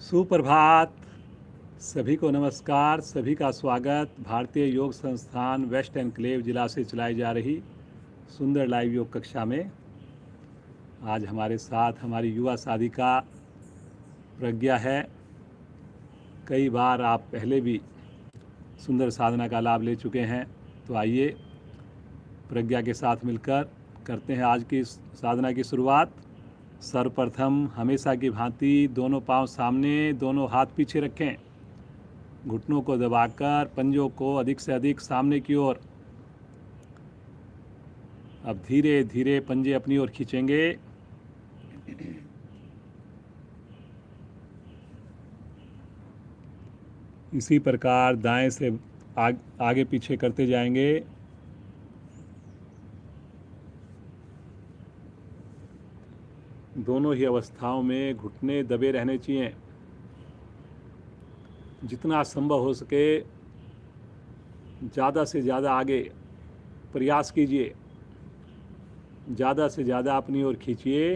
सुप्रभात। सभी को नमस्कार। सभी का स्वागत भारतीय योग संस्थान वेस्ट एनक्लेव जिला से चलाई जा रही सुंदर लाइव योग कक्षा में। आज हमारे साथ हमारी युवा साधिका प्रज्ञा है। कई बार आप पहले भी सुंदर साधना का लाभ ले चुके हैं, तो आइए प्रज्ञा के साथ मिलकर करते हैं आज की साधना की शुरुआत। सर्वप्रथम हमेशा की भांति दोनों पांव सामने, दोनों हाथ पीछे रखें। घुटनों को दबाकर पंजों को अधिक से अधिक सामने की ओर। अब धीरे धीरे पंजे अपनी ओर खींचेंगे। इसी प्रकार दाएं से आगे पीछे करते जाएंगे। दोनों ही अवस्थाओं में घुटने दबे रहने चाहिए। जितना संभव हो सके ज़्यादा से ज़्यादा आगे प्रयास कीजिए, ज़्यादा से ज़्यादा अपनी ओर खींचिए।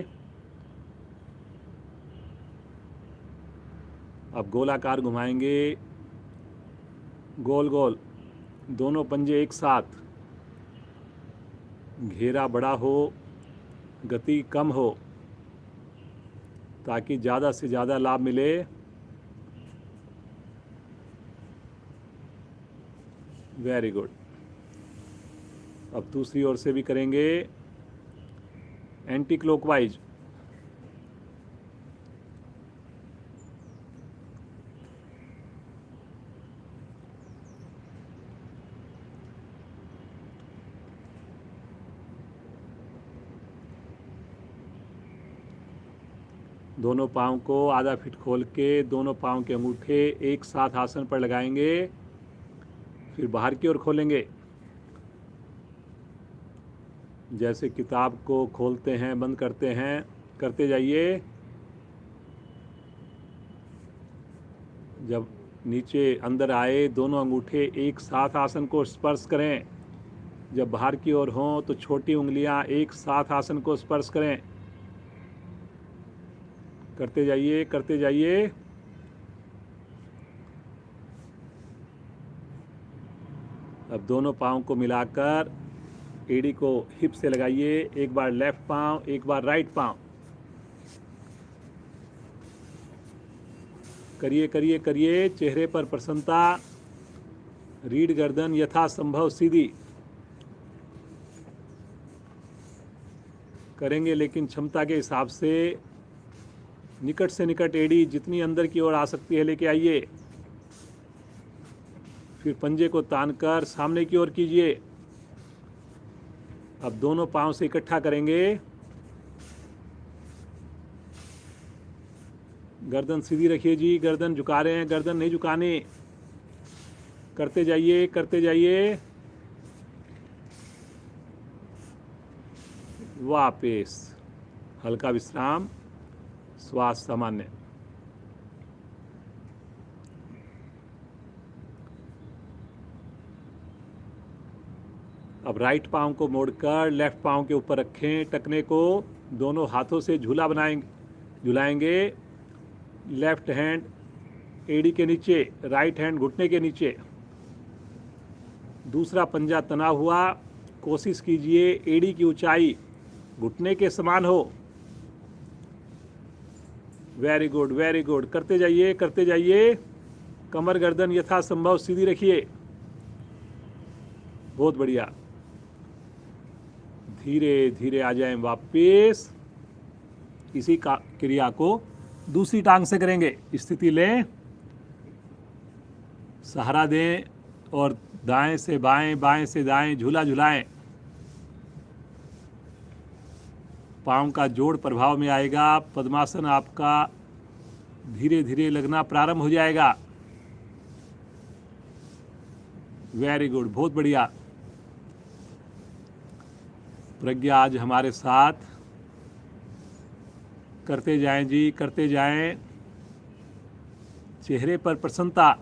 अब गोलाकार घुमाएंगे, गोल गोल दोनों पंजे एक साथ। घेरा बड़ा हो, गति कम हो, ताकि ज़्यादा से ज़्यादा लाभ मिले। Very good. अब दूसरी ओर से भी करेंगे, एंटी क्लॉकवाइज। दोनों पाँव को आधा फीट खोल के दोनों पाँव के अंगूठे एक साथ आसन पर लगाएंगे, फिर बाहर की ओर खोलेंगे। जैसे किताब को खोलते हैं, बंद करते हैं, करते जाइए। जब नीचे अंदर आए दोनों अंगूठे एक साथ आसन को स्पर्श करें। जब बाहर की ओर हों तो छोटी उंगलियां एक साथ आसन को स्पर्श करें। करते जाइए, करते जाइए। अब दोनों पाँव को मिलाकर एड़ी को हिप से लगाइए। एक बार लेफ्ट पाँव, एक बार राइट पाँव। करिए करिए करिए। चेहरे पर प्रसन्नता। रीढ़ गर्दन यथासंभव सीधी करेंगे, लेकिन क्षमता के हिसाब से निकट से निकट एड़ी जितनी अंदर की ओर आ सकती है लेके आइए। फिर पंजे को तानकर सामने की ओर कीजिए। अब दोनों पांव से इकट्ठा करेंगे। गर्दन सीधी रखिए जी। गर्दन झुका रहे हैं, गर्दन नहीं झुकाने। करते जाइए, करते जाइए। वापस हल्का विश्राम, श्वास सामान्य। अब राइट पाँव को मोड़कर लेफ्ट पाँव के ऊपर रखें। टखने को दोनों हाथों से झूला झुलाएंगे। लेफ्ट हैंड एड़ी के नीचे, राइट हैंड घुटने के नीचे। दूसरा पंजा तना हुआ। कोशिश कीजिए एड़ी की ऊंचाई घुटने के समान हो। Very good, very good. करते जाइए, करते जाइए। कमर गर्दन यथासंभव सीधी रखिए। बहुत बढ़िया। धीरे धीरे आ जाएं वापस। इसी का क्रिया को दूसरी टांग से करेंगे। स्थिति लें, सहारा दें और दाएं से बाएं, बाएं से दाएं झूला झुलाएं। पाँव का जोड़ प्रभाव में आएगा। पद्मासन आपका धीरे धीरे लगना प्रारंभ हो जाएगा। वेरी गुड, बहुत बढ़िया। प्रज्ञा आज हमारे साथ। करते जाएं जी, करते जाएं। चेहरे पर प्रसन्नता।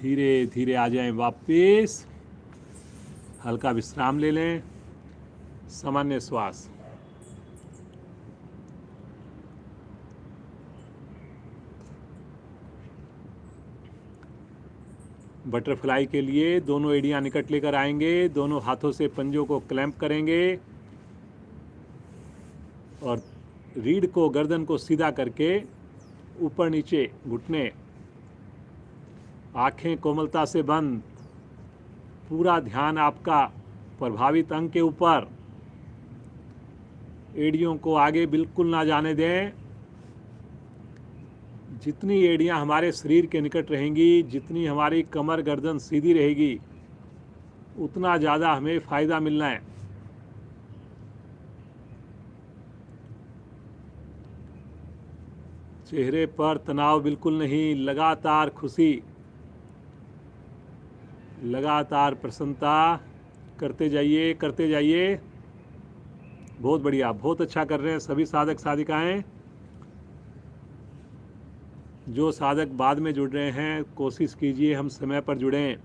धीरे धीरे आ जाएं वापस। हल्का विश्राम ले लें, सामान्य श्वास। बटरफ्लाई के लिए दोनों एड़ियाँ निकट लेकर आएंगे, दोनों हाथों से पंजों को क्लैंप करेंगे और रीढ़ को, गर्दन को सीधा करके ऊपर नीचे घुटने, आंखें कोमलता से बंद, पूरा ध्यान आपका प्रभावित अंग के ऊपर। एड़ियों को आगे बिल्कुल ना जाने दें। जितनी एड़ियाँ हमारे शरीर के निकट रहेंगी, जितनी हमारी कमर गर्दन सीधी रहेगी, उतना ज़्यादा हमें फ़ायदा मिलना है। चेहरे पर तनाव बिल्कुल नहीं, लगातार खुशी, लगातार प्रसन्नता करते जाइए, करते जाइए। बहुत बढ़िया, बहुत अच्छा कर रहे हैं सभी साधक साधिकाएं। जो साधक बाद में जुड़ रहे हैं, कोशिश कीजिए हम समय पर जुड़ें।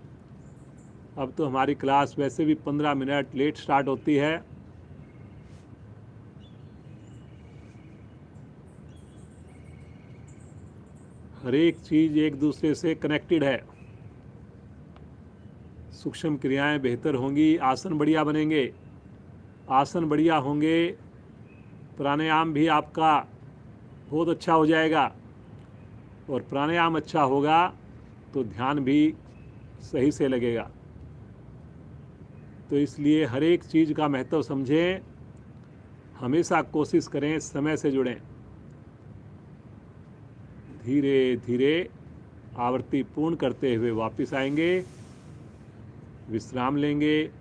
अब तो हमारी क्लास वैसे भी 15 मिनट लेट स्टार्ट होती है। हर एक चीज़ एक दूसरे से कनेक्टेड है। सूक्ष्म क्रियाएं बेहतर होंगी, आसन बढ़िया बनेंगे। आसन बढ़िया होंगे, प्राणायाम भी आपका बहुत अच्छा हो जाएगा, और प्राणायाम अच्छा होगा तो ध्यान भी सही से लगेगा। तो इसलिए हर एक चीज़ का महत्व समझें, हमेशा कोशिश करें समय से जुड़ें। धीरे धीरे आवृत्ति पूर्ण करते हुए वापस आएंगे, विश्राम लेंगे,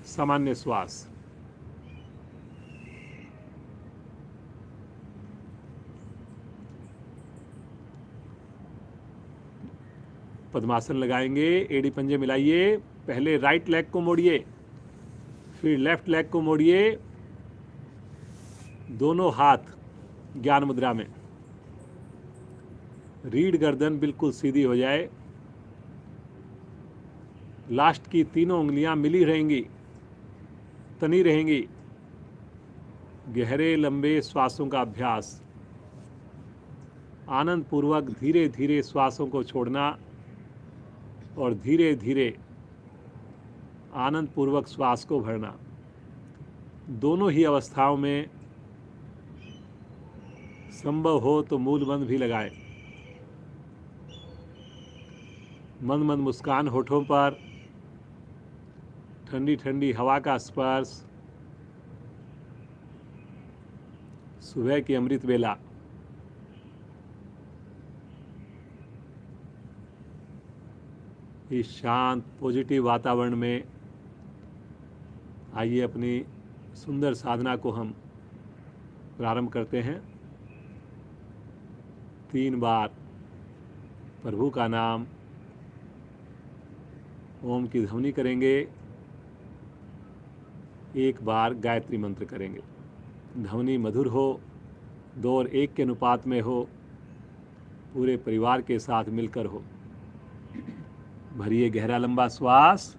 सामान्य श्वास। पद्मासन लगाएंगे, एड़ी पंजे मिलाइए। पहले राइट लेग को मोड़िए, फिर लेफ्ट लेग को मोड़िए। दोनों हाथ ज्ञान मुद्रा में, रीढ़ गर्दन बिल्कुल सीधी हो जाए। लास्ट की तीनों उंगलियां मिली रहेंगी, तनी रहेंगी। गहरे लंबे श्वासों का अभ्यास, आनंद पूर्वक धीरे धीरे श्वासों को छोड़ना और धीरे धीरे आनंद पूर्वक श्वास को भरना। दोनों ही अवस्थाओं में संभव हो तो मूल बंध भी लगाएं। मंद मंद मुस्कान होठों पर, ठंडी ठंडी हवा का स्पर्श, सुबह की अमृत बेला। इस शांत पॉजिटिव वातावरण में आइए अपनी सुंदर साधना को हम प्रारंभ करते हैं। 3 बार प्रभु का नाम ओम की ध्वनि करेंगे, 1 बार गायत्री मंत्र करेंगे। ध्वनि मधुर हो, 2 और 1 के अनुपात में हो, पूरे परिवार के साथ मिलकर हो। भरिए गहरा लंबा श्वास।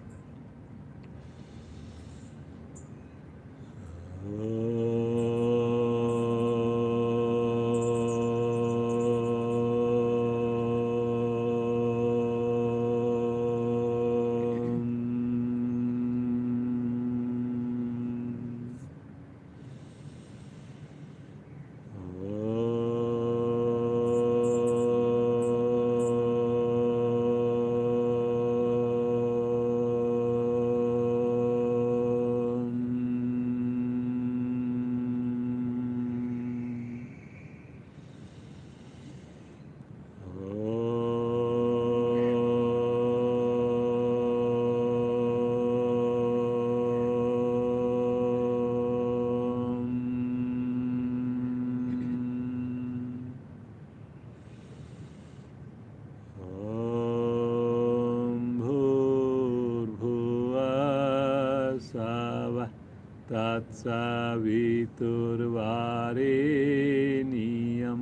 तत्सवितुर्वरेण्यं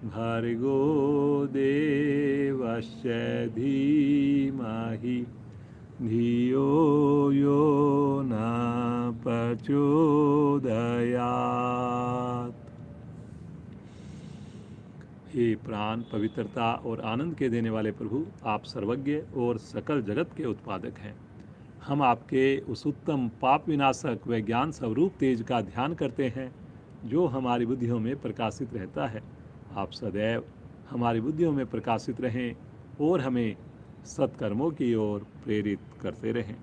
भर्गो देवस्य धीमहि धियो यो न प्रचोदयात्। हे प्राण, पवित्रता और आनंद के देने वाले प्रभु, आप सर्वज्ञ और सकल जगत के उत्पादक हैं। हम आपके उस उत्तम पाप विनाशक व ज्ञान स्वरूप तेज का ध्यान करते हैं जो हमारी बुद्धियों में प्रकाशित रहता है। आप सदैव हमारी बुद्धियों में प्रकाशित रहें और हमें सत्कर्मों की ओर प्रेरित करते रहें।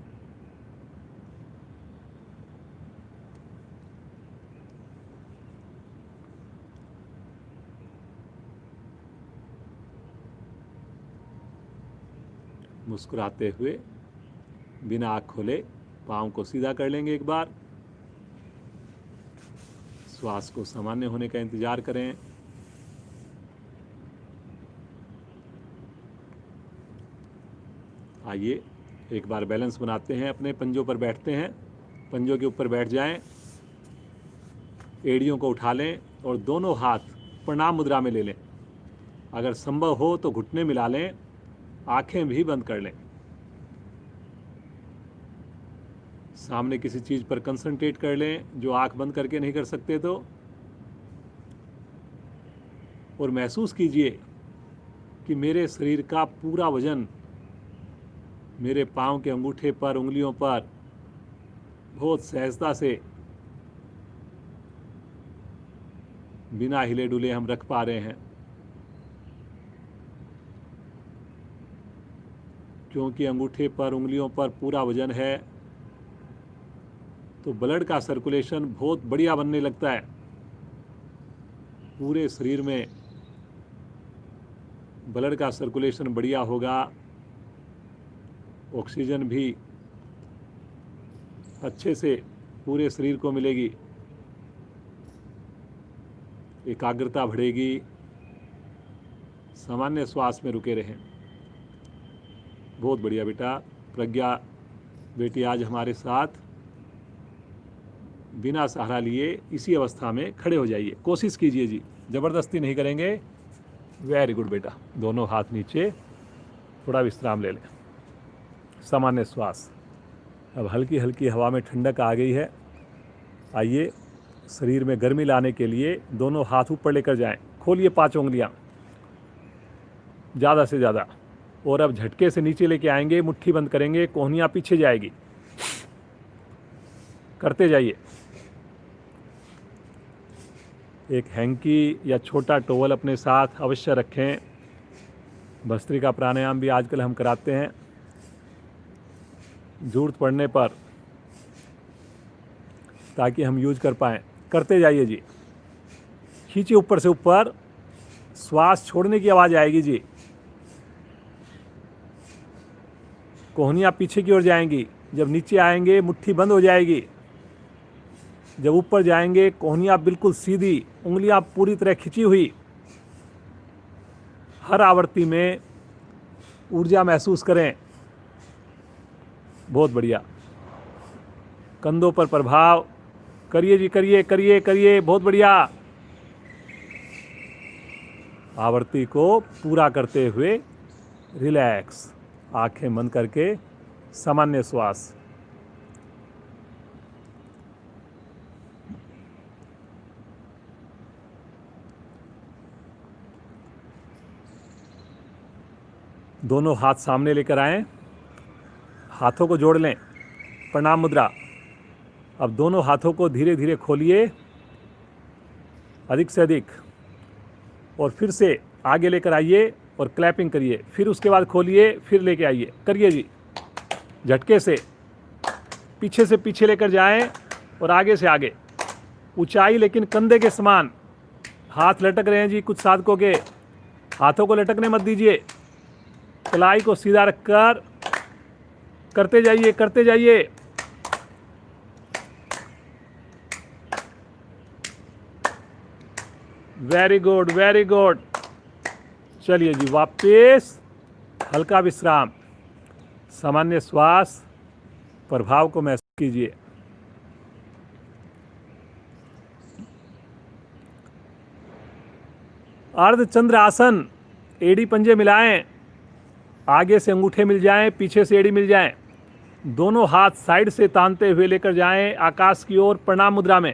मुस्कुराते हुए बिना आँख खोले पाँव को सीधा कर लेंगे। एक बार श्वास को सामान्य होने का इंतजार करें। आइए एक बार बैलेंस बनाते हैं, अपने पंजों पर बैठते हैं। पंजों के ऊपर बैठ जाएं, एड़ियों को उठा लें और दोनों हाथ प्रणाम मुद्रा में ले लें। अगर संभव हो तो घुटने मिला लें, आंखें भी बंद कर लें। सामने किसी चीज़ पर कंसंट्रेट कर लें जो आंख बंद करके नहीं कर सकते तो, और महसूस कीजिए कि मेरे शरीर का पूरा वजन मेरे पाँव के अंगूठे पर, उंगलियों पर बहुत सहजता से बिना हिले डुले हम रख पा रहे हैं, क्योंकि अंगूठे पर, उंगलियों पर पूरा वजन है तो ब्लड का सर्कुलेशन बहुत बढ़िया बनने लगता है। पूरे शरीर में ब्लड का सर्कुलेशन बढ़िया होगा, ऑक्सीजन भी अच्छे से पूरे शरीर को मिलेगी, एकाग्रता बढ़ेगी। सामान्य श्वास में रुके रहें। बहुत बढ़िया बेटा। प्रज्ञा बेटी आज हमारे साथ बिना सहारा लिए इसी अवस्था में खड़े हो जाइए। कोशिश कीजिए जी, ज़बरदस्ती नहीं करेंगे। वेरी गुड बेटा। दोनों हाथ नीचे, थोड़ा विश्राम ले लें। सामान्य श्वास। अब हल्की हल्की हवा में ठंडक आ गई है। आइए शरीर में गर्मी लाने के लिए दोनों हाथ ऊपर लेकर जाएं। खोलिए 5 उंगलियां ज़्यादा से ज़्यादा, और अब झटके से नीचे लेके आएंगे, मुट्ठी बंद करेंगे, कोहनियाँ पीछे जाएगी। करते जाइए। एक हैंकी या छोटा टॉवल अपने साथ अवश्य रखें। भस्त्रिका प्राणायाम भी आजकल हम कराते हैं, ज़रूरत पड़ने पर, ताकि हम यूज कर पाएँ। करते जाइए जी। खींचिए ऊपर से ऊपर, श्वास छोड़ने की आवाज़ आएगी जी। कोहनियाँ पीछे की ओर जाएंगी। जब नीचे आएंगे मुट्ठी बंद हो जाएगी। जब ऊपर जाएंगे कोहनियाँ बिल्कुल सीधी, उंगलियाँ पूरी तरह खिंची हुई। हर आवृत्ति में ऊर्जा महसूस करें। बहुत बढ़िया। कंधों पर प्रभाव करिए जी, करिए करिए करिए। बहुत बढ़िया। आवृत्ति को पूरा करते हुए रिलैक्स, आंखें बंद करके सामान्य श्वास। दोनों हाथ सामने लेकर आएं, हाथों को जोड़ लें, प्रणाम मुद्रा। अब दोनों हाथों को धीरे धीरे खोलिए, अधिक से अधिक, और फिर से आगे लेकर आइए और क्लैपिंग करिए। फिर उसके बाद खोलिए, फिर लेके आइए। करिए जी। झटके से पीछे से पीछे लेकर जाएं और आगे से आगे। ऊंचाई लेकिन कंधे के समान। हाथ लटक रहे हैं जी कुछ साधकों के, हाथों को लटकने मत दीजिए। कलाई को सीधा रखकर करते जाइए, करते जाइए। Very good, very good. चलिए जी, वापस हल्का विश्राम, सामान्य श्वास, प्रभाव को महसूस कीजिए। अर्धचंद्र आसन। एड़ी पंजे मिलाएं, आगे से अंगूठे मिल जाएं, पीछे से एड़ी मिल जाएं। दोनों हाथ साइड से तानते हुए लेकर जाएं आकाश की ओर, प्रणाम मुद्रा में।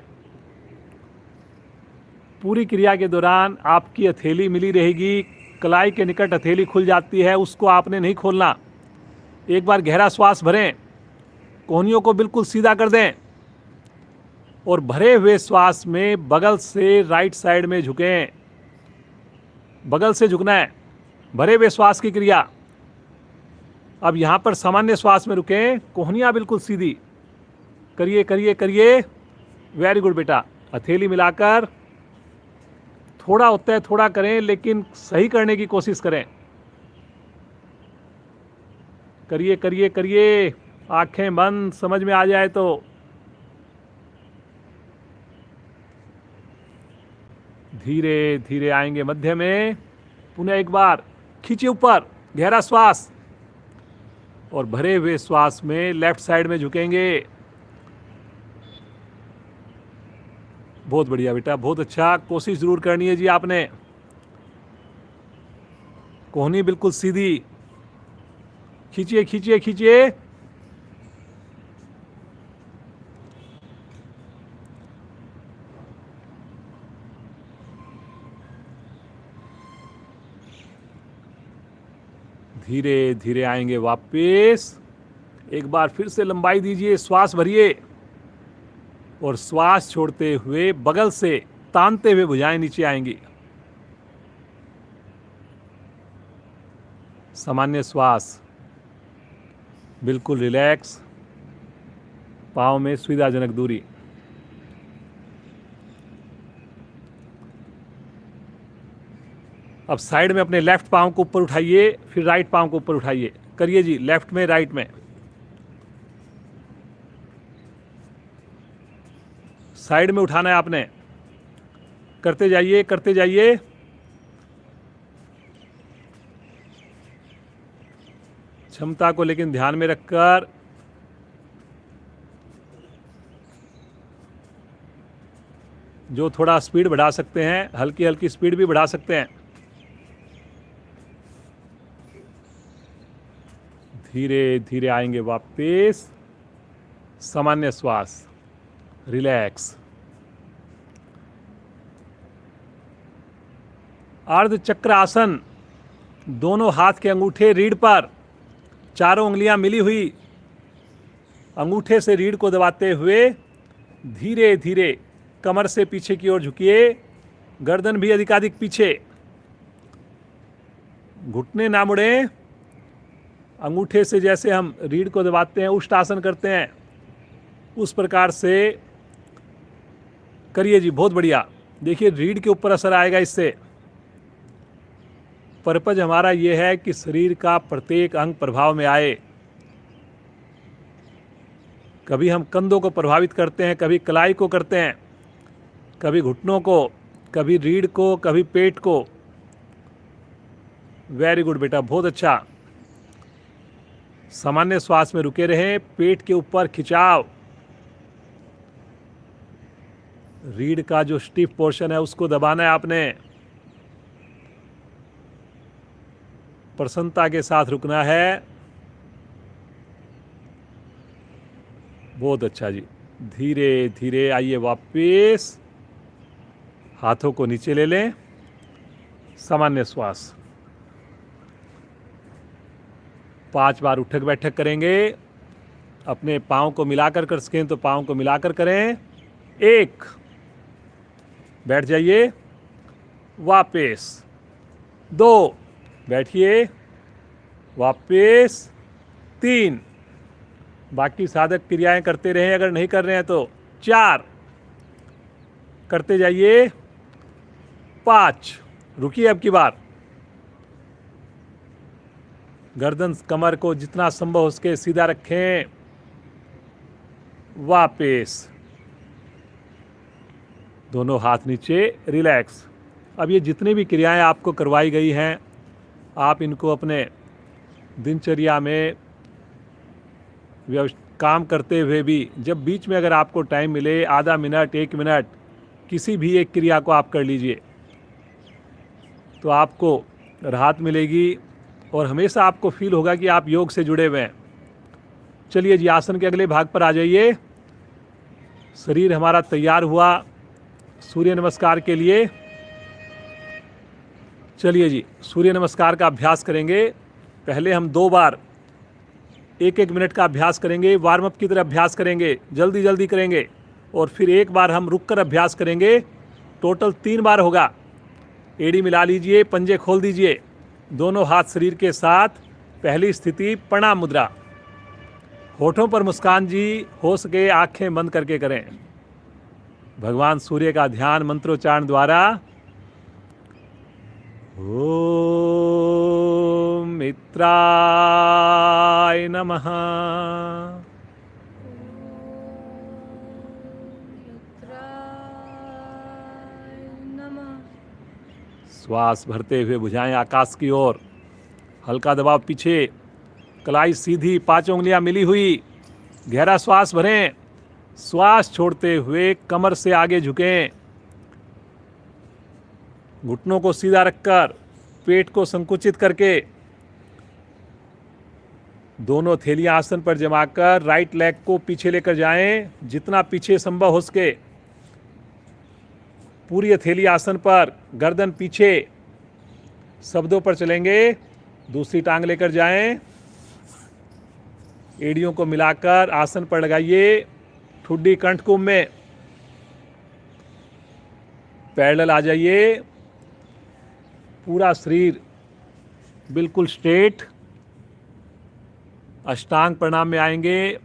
पूरी क्रिया के दौरान आपकी हथेली मिली रहेगी, कलाई के निकट हथेली खुल जाती है, उसको आपने नहीं खोलना। एक बार गहरा श्वास भरें, कोहनियों को बिल्कुल सीधा कर दें और भरे हुए श्वास में बगल से राइट साइड में झुकें। बगल से झुकना है, भरे हुए श्वास की क्रिया। अब यहाँ पर सामान्य श्वास में रुकें, कोहनियाँ बिल्कुल सीधी करिए करिए करिए। वेरी गुड बेटा। हथेली मिलाकर, थोड़ा होता है थोड़ा करें, लेकिन सही करने की कोशिश करें। करिए करिए करिए, आंखें बंद, समझ में आ जाए तो। धीरे धीरे आएंगे मध्य में। पुनः एक बार खींचिए ऊपर, गहरा श्वास, और भरे हुए श्वास में लेफ्ट साइड में झुकेंगे। बहुत बढ़िया बेटा, बहुत अच्छा। कोशिश जरूर करनी है जी आपने। कोहनी बिल्कुल सीधी, खींचिए खींचिए खींचिए। धीरे धीरे आएंगे वापस। एक बार फिर से लंबाई दीजिए, श्वास भरिए और श्वास छोड़ते हुए बगल से तानते हुए भुजाएं नीचे आएंगी। सामान्य श्वास, बिल्कुल रिलैक्स, पाँव में सुविधाजनक दूरी। अब साइड में अपने लेफ्ट पाँव को ऊपर उठाइए, फिर राइट पाँव को ऊपर उठाइए। करिए जी, लेफ्ट में राइट में। साइड में उठाना है आपने, करते जाइए करते जाइए। क्षमता को लेकिन ध्यान में रखकर। जो थोड़ा स्पीड बढ़ा सकते हैं, हल्की हल्की स्पीड भी बढ़ा सकते हैं। धीरे धीरे आएंगे वापस। सामान्य श्वास, रिलैक्स। अर्ध चक्र आसन, दोनों हाथ के अंगूठे रीढ़ पर, चारों उंगलियां मिली हुई, अंगूठे से रीढ़ को दबाते हुए धीरे धीरे कमर से पीछे की ओर झुकिए, गर्दन भी अधिकाधिक पीछे, घुटने ना मुड़ें। अंगूठे से जैसे हम रीढ़ को दबाते हैं, उष्टासन करते हैं, उस प्रकार से करिए जी। बहुत बढ़िया। देखिए रीढ़ के ऊपर असर आएगा इससे। पर्पज हमारा यह है कि शरीर का प्रत्येक अंग प्रभाव में आए। कभी हम कंधों को प्रभावित करते हैं, कभी कलाई को करते हैं, कभी घुटनों को, कभी रीढ़ को, कभी पेट को। वेरी गुड बेटा, बहुत अच्छा। सामान्य श्वास में रुके रहें। पेट के ऊपर खिंचाव, रीढ़ का जो स्टिफ पोर्शन है उसको दबाना है आपने। प्रसन्नता के साथ रुकना है। बहुत अच्छा जी। धीरे धीरे आइए वापस, हाथों को नीचे ले लें। सामान्य श्वास, 5 बार उठक बैठक करेंगे। अपने पाँव को मिलाकर कर सकें तो पाँव को मिलाकर करें। 1, बैठ जाइए, वापस। 2, बैठिए, वापस। 3, बाकी साधक क्रियाएं करते रहें अगर नहीं कर रहे हैं तो। 4, करते जाइए। 5, रुकिए अब की बार। गर्दन कमर को जितना संभव हो सके सीधा रखें, वापस। दोनों हाथ नीचे, रिलैक्स। अब ये जितनी भी क्रियाएं आपको करवाई गई हैं, आप इनको अपने दिनचर्या में काम करते हुए भी, जब बीच में अगर आपको टाइम मिले, आधा मिनट 1 मिनट, किसी भी एक क्रिया को आप कर लीजिए तो आपको राहत मिलेगी और हमेशा आपको फील होगा कि आप योग से जुड़े हुए हैं। चलिए जी, आसन के अगले भाग पर आ जाइए। शरीर हमारा तैयार हुआ, सूर्य नमस्कार के लिए चलिए जी सूर्य नमस्कार का अभ्यास करेंगे। पहले हम 2 बार 1-1 मिनट का अभ्यास करेंगे, वार्म अप की तरह अभ्यास करेंगे, जल्दी जल्दी करेंगे, और फिर 1 बार हम रुक कर अभ्यास करेंगे। टोटल 3 बार होगा। एड़ी मिला लीजिए, पंजे खोल दीजिए, दोनों हाथ शरीर के साथ। पहली स्थिति प्रणाम मुद्रा। होठों पर मुस्कान जी, हो सके आंखें बंद करके करें। भगवान सूर्य का ध्यान मंत्रोच्चारण द्वारा। ओम मित्राय नमः। श्वास भरते हुए भुजाएं आकाश की ओर, हल्का दबाव पीछे, कलाई सीधी, 5 उंगलियां मिली हुई। गहरा श्वास भरें, श्वास छोड़ते हुए कमर से आगे झुकें, घुटनों को सीधा रखकर, पेट को संकुचित करके, दोनों थैलियां आसन पर जमाकर राइट लेग को पीछे लेकर जाएं, जितना पीछे संभव हो सके। पूरी हथेली आसन पर, गर्दन पीछे। शब्दों पर चलेंगे। दूसरी टांग लेकर जाएं, एड़ियों को मिलाकर आसन पर लगाइए, ठुड्डी कंठ कुंभ में। पैरेलल आ जाइए, पूरा शरीर बिल्कुल स्ट्रेट। अष्टांग प्रणाम में आएंगे,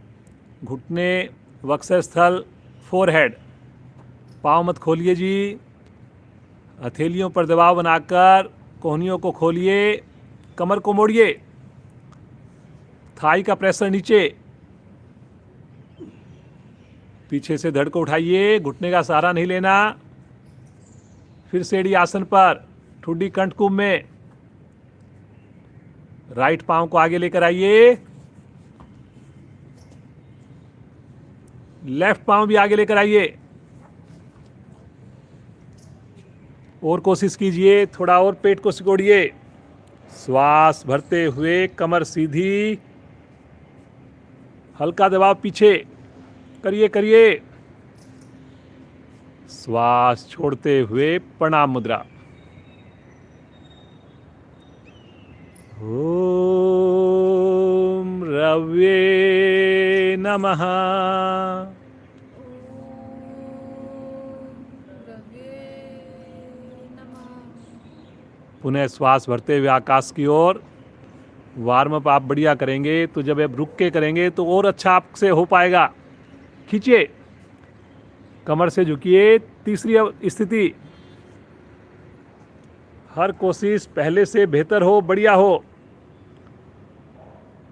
घुटने, वक्षस्थल, फोरहेड। पाँव मत खोलिए जी, हथेलियों पर दबाव बनाकर कोहनियों को खोलिए, कमर को मोड़िए, थाई का प्रेशर नीचे। पीछे से धड़ को उठाइए, घुटने का सहारा नहीं लेना। फिर सेड़ी आसन पर, ठुड्डी कंठ कुंभ में। राइट पांव को आगे लेकर आइए, लेफ्ट पांव भी आगे लेकर आइए। और कोशिश कीजिए, थोड़ा और पेट को सिकोड़िए। श्वास भरते हुए कमर सीधी, हल्का दबाव पीछे, करिए करिए। श्वास छोड़ते हुए प्रणाम मुद्रा। ओम रवे नमः। पुनः श्वास भरते हुए आकाश की ओर। वार्म अप आप बढ़िया करेंगे तो जब आप रुक के करेंगे तो और अच्छा आपसे हो पाएगा। खींचिए, कमर से झुकिए। तीसरी स्थिति, हर कोशिश पहले से बेहतर हो, बढ़िया हो।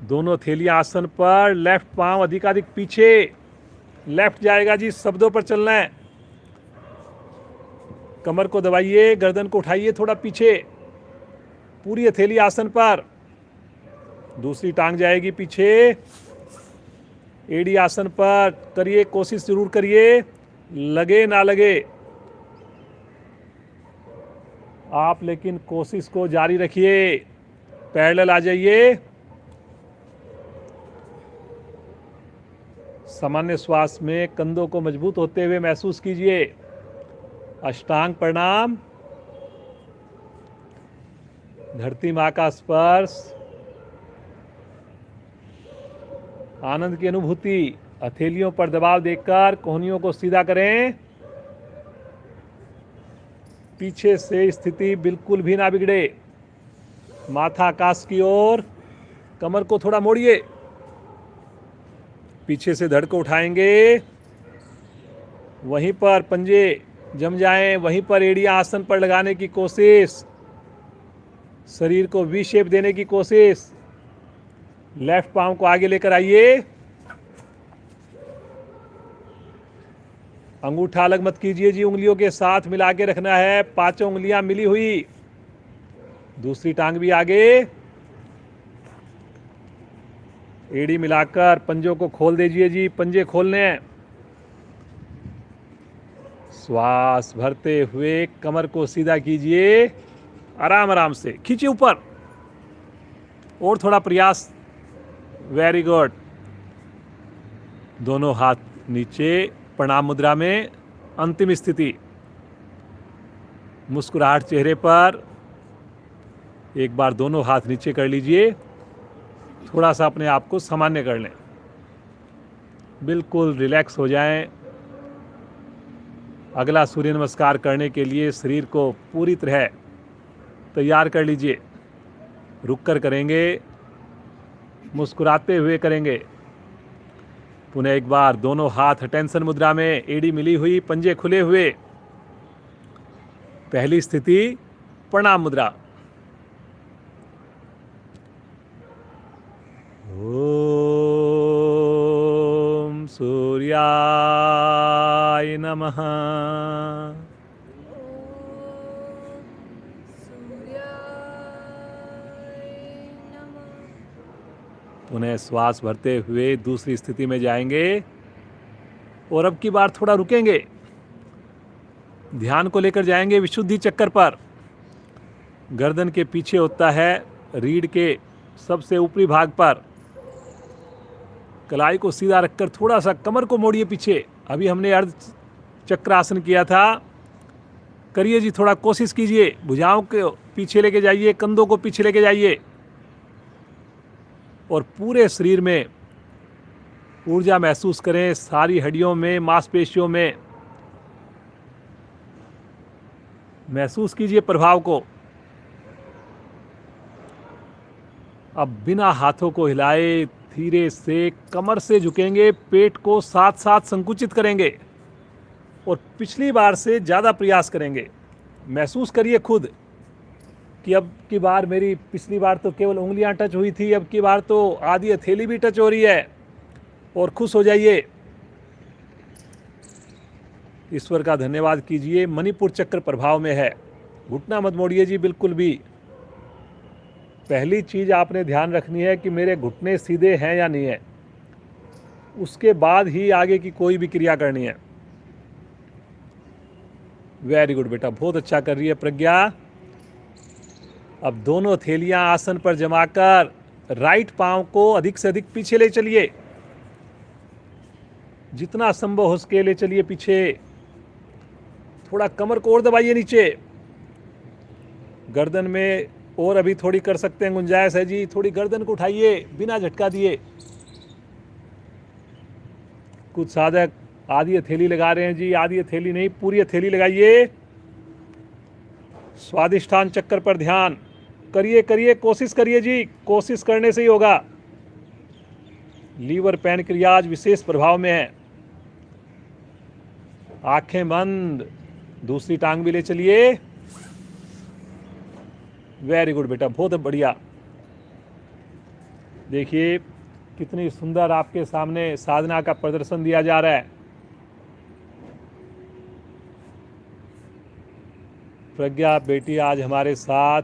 दोनों थैलियां आसन पर, लेफ्ट पांव अधिकाधिक पीछे, लेफ्ट जाएगा जी, शब्दों पर चलना है। कमर को दबाइए, गर्दन को उठाइए थोड़ा पीछे, पूरी हथेली आसन पर। दूसरी टांग जाएगी पीछे, एड़ी आसन पर। करिए, कोशिश जरूर करिए, लगे ना लगे आप, लेकिन कोशिश को जारी रखिए। पैरेलल आ जाइए। सामान्य श्वास में कंधों को मजबूत होते हुए महसूस कीजिए। अष्टांग प्रणाम। धरती मां का स्पर्श, आनंद की अनुभूति। हथेलियों पर दबाव देकर कोहनियों को सीधा करें। पीछे से स्थिति बिल्कुल भी ना बिगड़े। माथा आकाश की ओर, कमर को थोड़ा मोड़िए। पीछे से धड़ को उठाएंगे, वहीं पर पंजे जम जाएं, वहीं पर एड़ियां आसन पर लगाने की कोशिश। शरीर को वी शेप देने की कोशिश। लेफ्ट पांव को आगे लेकर आइए। अंगूठा अलग मत कीजिए जी, उंगलियों के साथ मिला के रखना है। 5 उंगलियां मिली हुई। दूसरी टांग भी आगे, एड़ी मिलाकर पंजों को खोल दीजिए जी, पंजे खोलने हैं। श्वास भरते हुए कमर को सीधा कीजिए, आराम आराम से खींचिए ऊपर। और थोड़ा प्रयास, वेरी गुड। दोनों हाथ नीचे, प्रणाम मुद्रा में। अंतिम स्थिति, मुस्कुराहट चेहरे पर। एक बार दोनों हाथ नीचे कर लीजिए, थोड़ा सा अपने आप को सामान्य कर लें, बिल्कुल रिलैक्स हो जाएं। अगला सूर्य नमस्कार करने के लिए शरीर को पूरी तरह तैयार कर लीजिए। रुक कर करेंगे, मुस्कुराते हुए करेंगे। पुनः एक बार दोनों हाथ टेंशन मुद्रा में, एड़ी मिली हुई, पंजे खुले हुए। पहली स्थिति प्रणाम मुद्रा। ओम सूर्याय नमः। पुनः श्वास भरते हुए दूसरी स्थिति में जाएंगे और अब की बार थोड़ा रुकेंगे। ध्यान को लेकर जाएंगे विशुद्धि चक्कर पर। गर्दन के पीछे होता है, रीढ़ के सबसे ऊपरी भाग पर। कलाई को सीधा रखकर थोड़ा सा कमर को मोड़िए पीछे। अभी हमने अर्ध चक्रासन किया था, करिए जी, थोड़ा कोशिश कीजिए। भुजाओं को पीछे लेके जाइए, कंधों को पीछे लेके जाइए और पूरे शरीर में ऊर्जा महसूस करें, सारी हड्डियों में, मांसपेशियों में महसूस कीजिए प्रभाव को। अब बिना हाथों को हिलाए धीरे से कमर से झुकेंगे, पेट को साथ साथ संकुचित करेंगे और पिछली बार से ज़्यादा प्रयास करेंगे। महसूस करिए खुद कि अब की बार मेरी, पिछली बार तो केवल उंगलियां टच हुई थी, अब की बार तो आधी हथेली भी टच हो रही है। और खुश हो जाइए, ईश्वर का धन्यवाद कीजिए। मणिपुर चक्र प्रभाव में है। घुटना मत मोड़िए जी बिल्कुल भी। पहली चीज आपने ध्यान रखनी है कि मेरे घुटने सीधे हैं या नहीं है, उसके बाद ही आगे की कोई भी क्रिया करनी है। वेरी गुड बेटा, बहुत अच्छा कर रही है प्रज्ञा। अब दोनों थैलियां आसन पर जमाकर राइट पांव को अधिक से अधिक पीछे ले चलिए, जितना संभव हो सके ले चलिए पीछे। थोड़ा कमर को और दबाइए नीचे, गर्दन में और अभी थोड़ी कर सकते हैं, गुंजाइश है जी। थोड़ी गर्दन को उठाइए बिना झटका दिए। कुछ साधक आधी हथेली लगा रहे हैं जी, आधी हथेली नहीं, पूरी हथेली लगाइए। स्वादिष्ठान चक्कर पर ध्यान करिए, करिए, कोशिश करिए जी, कोशिश करने से ही होगा। लीवर पैनक्रियाज विशेष प्रभाव में है। आंखें बंद, दूसरी टांग भी ले चलिए। वेरी गुड बेटा, बहुत बढ़िया। देखिए कितनी सुंदर आपके सामने साधना का प्रदर्शन दिया जा रहा है। प्रज्ञा बेटी आज हमारे साथ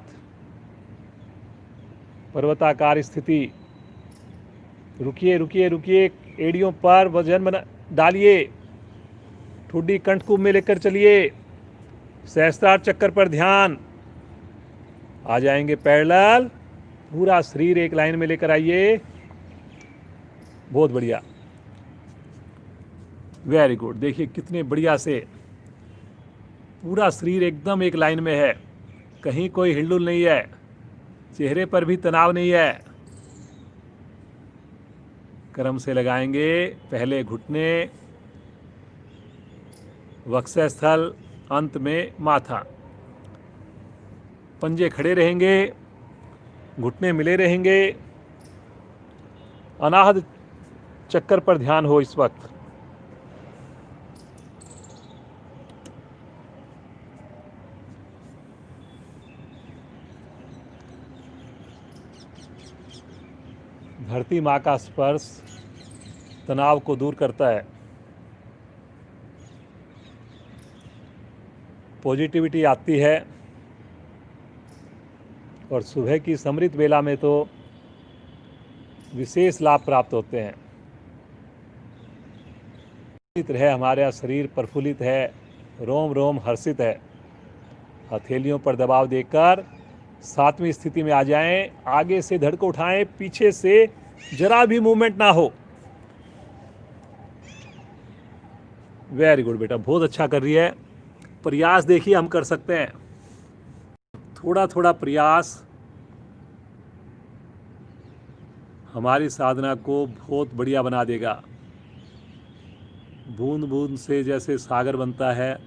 पर्वताकार स्थिति। रुकिए रुकिए रुकिए, एड़ियों पर वजन बना डालिए, ठुड्डी कंठकुंभ में लेकर चलिए। सहस्त्रार चक्कर पर ध्यान। आ जाएंगे पैरेलल, पूरा शरीर एक लाइन में लेकर आइए। बहुत बढ़िया, वेरी गुड। देखिए कितने बढ़िया से पूरा शरीर एकदम एक लाइन में है, कहीं कोई हिलडुल नहीं है, चेहरे पर भी तनाव नहीं है। क्रम से लगाएंगे, पहले घुटने, वक्षस्थल, अंत में माथा। पंजे खड़े रहेंगे, घुटने मिले रहेंगे। अनाहत चक्कर पर ध्यान हो इस वक्त। धरती माँ का स्पर्श तनाव को दूर करता है, पॉजिटिविटी आती है और सुबह की समृद्ध बेला में तो विशेष लाभ प्राप्त होते हैं। है हमारा शरीर प्रफुल्लित है, रोम रोम हर्षित है। हथेलियों पर दबाव देकर 7वीं स्थिति में आ जाएं। आगे से धड़ को उठाएं, पीछे से जरा भी मूवमेंट ना हो। वेरी गुड बेटा, बहुत अच्छा कर रही है। प्रयास देखिए हम कर सकते हैं। थोड़ा थोड़ा प्रयास हमारी साधना को बहुत बढ़िया बना देगा। बूंद बूंद से जैसे सागर बनता है,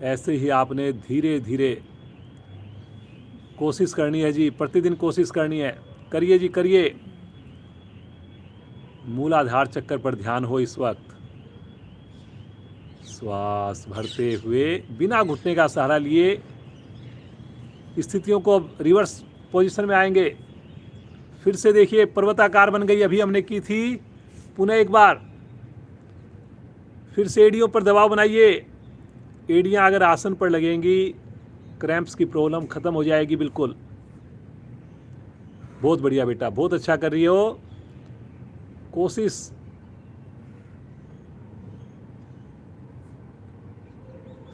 ऐसे ही आपने धीरे धीरे कोशिश करनी है जी, प्रतिदिन कोशिश करनी है। करिए जी, करिए। मूलाधार चक्कर पर ध्यान हो इस वक्त। श्वास भरते हुए बिना घुटने का सहारा लिए स्थितियों को अब रिवर्स पोजीशन में आएंगे। फिर से देखिए, पर्वताकार बन गई, अभी हमने की थी। पुनः एक बार फिर से एड़ियों पर दबाव बनाइए। एड़ियां अगर आसन पर लगेंगी, क्रैम्प्स की प्रॉब्लम खत्म हो जाएगी बिल्कुल। बहुत बढ़िया बेटा, बहुत अच्छा कर रही हो। कोशिश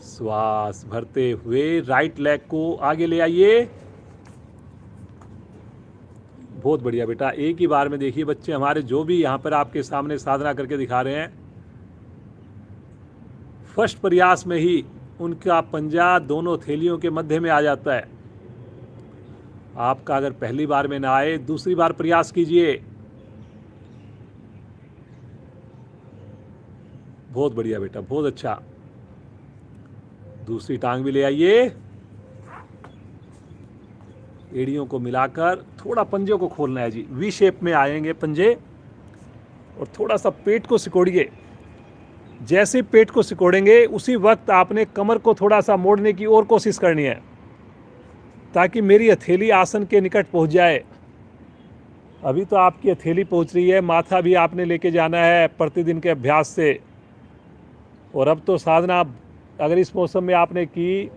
श्वास भरते हुए राइट लेग को आगे ले आइए। बहुत बढ़िया बेटा। एक ही बार में देखिए बच्चे हमारे जो भी यहाँ पर आपके सामने साधना करके दिखा रहे हैं, फर्स्ट प्रयास में ही उनका पंजा दोनों थैलियों के मध्य में आ जाता है। आपका अगर पहली बार में ना आए, दूसरी बार प्रयास कीजिए। बहुत बढ़िया बेटा, बहुत अच्छा। दूसरी टांग भी ले आइए। एड़ियों को मिलाकर थोड़ा पंजे को खोलना है जी। वी शेप में आएंगे पंजे, और थोड़ा सा पेट को सिकोड़िए। जैसे पेट को सिकोड़ेंगे उसी वक्त आपने कमर को थोड़ा सा मोड़ने की और कोशिश करनी है, ताकि मेरी हथेली आसन के निकट पहुंच जाए। अभी तो आपकी हथेली पहुंच रही है, माथा भी आपने लेके जाना है प्रतिदिन के अभ्यास से। और अब तो साधना अगर इस मौसम में आपने की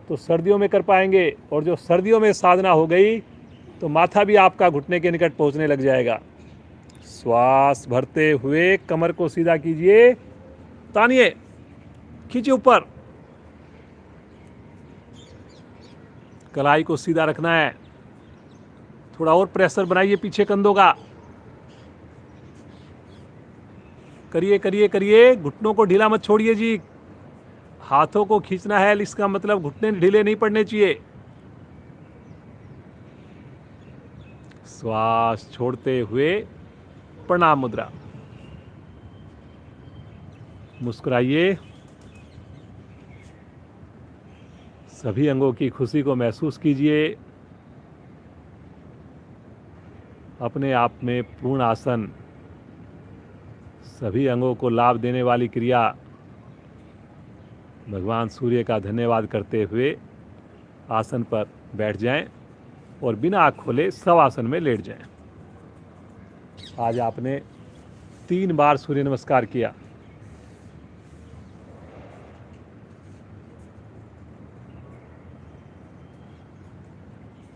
तो सर्दियों में कर पाएंगे, और जो सर्दियों में साधना हो गई तो माथा भी आपका घुटने के निकट पहुंचने लग जाएगा। श्वास भरते हुए कमर को सीधा कीजिए, तानिए, खींचिए ऊपर। कलाई को सीधा रखना है। थोड़ा और प्रेशर बनाइए पीछे कंधों का। करिए करिए करिए। घुटनों को ढीला मत छोड़िए जी। हाथों को खींचना है, इसका मतलब घुटने ढीले नहीं पड़ने चाहिए। श्वास छोड़ते हुए प्रणाम मुद्रा। मुस्कुराइए। सभी अंगों की खुशी को महसूस कीजिए। अपने आप में पूर्ण आसन, सभी अंगों को लाभ देने वाली क्रिया। भगवान सूर्य का धन्यवाद करते हुए आसन पर बैठ जाएं और बिना आँख खोले शवासन में लेट जाएं। आज आपने 3 बार सूर्य नमस्कार किया।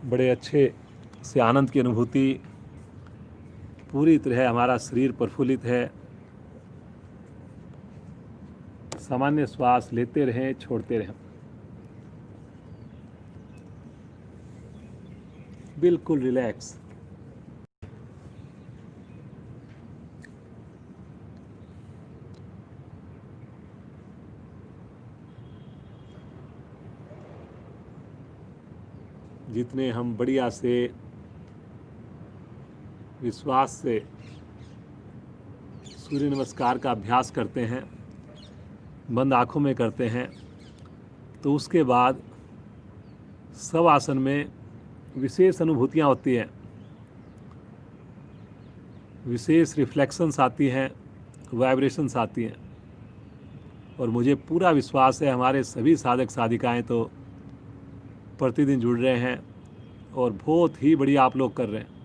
बड़े अच्छे से आनंद की अनुभूति। पूरी तरह हमारा शरीर प्रफुल्लित है। सामान्य श्वास लेते रहें, छोड़ते रहें। बिल्कुल रिलैक्स। जितने हम बढ़िया से विश्वास से सूर्य नमस्कार का अभ्यास करते हैं, बंद आँखों में करते हैं, तो उसके बाद सब आसन में विशेष अनुभूतियाँ होती हैं, विशेष रिफ्लेक्शंस आती हैं, वाइब्रेशंस आती हैं। और मुझे पूरा विश्वास है हमारे सभी साधक साधिकाएं तो प्रतिदिन जुड़ रहे हैं और बहुत ही बढ़िया आप लोग कर रहे हैं।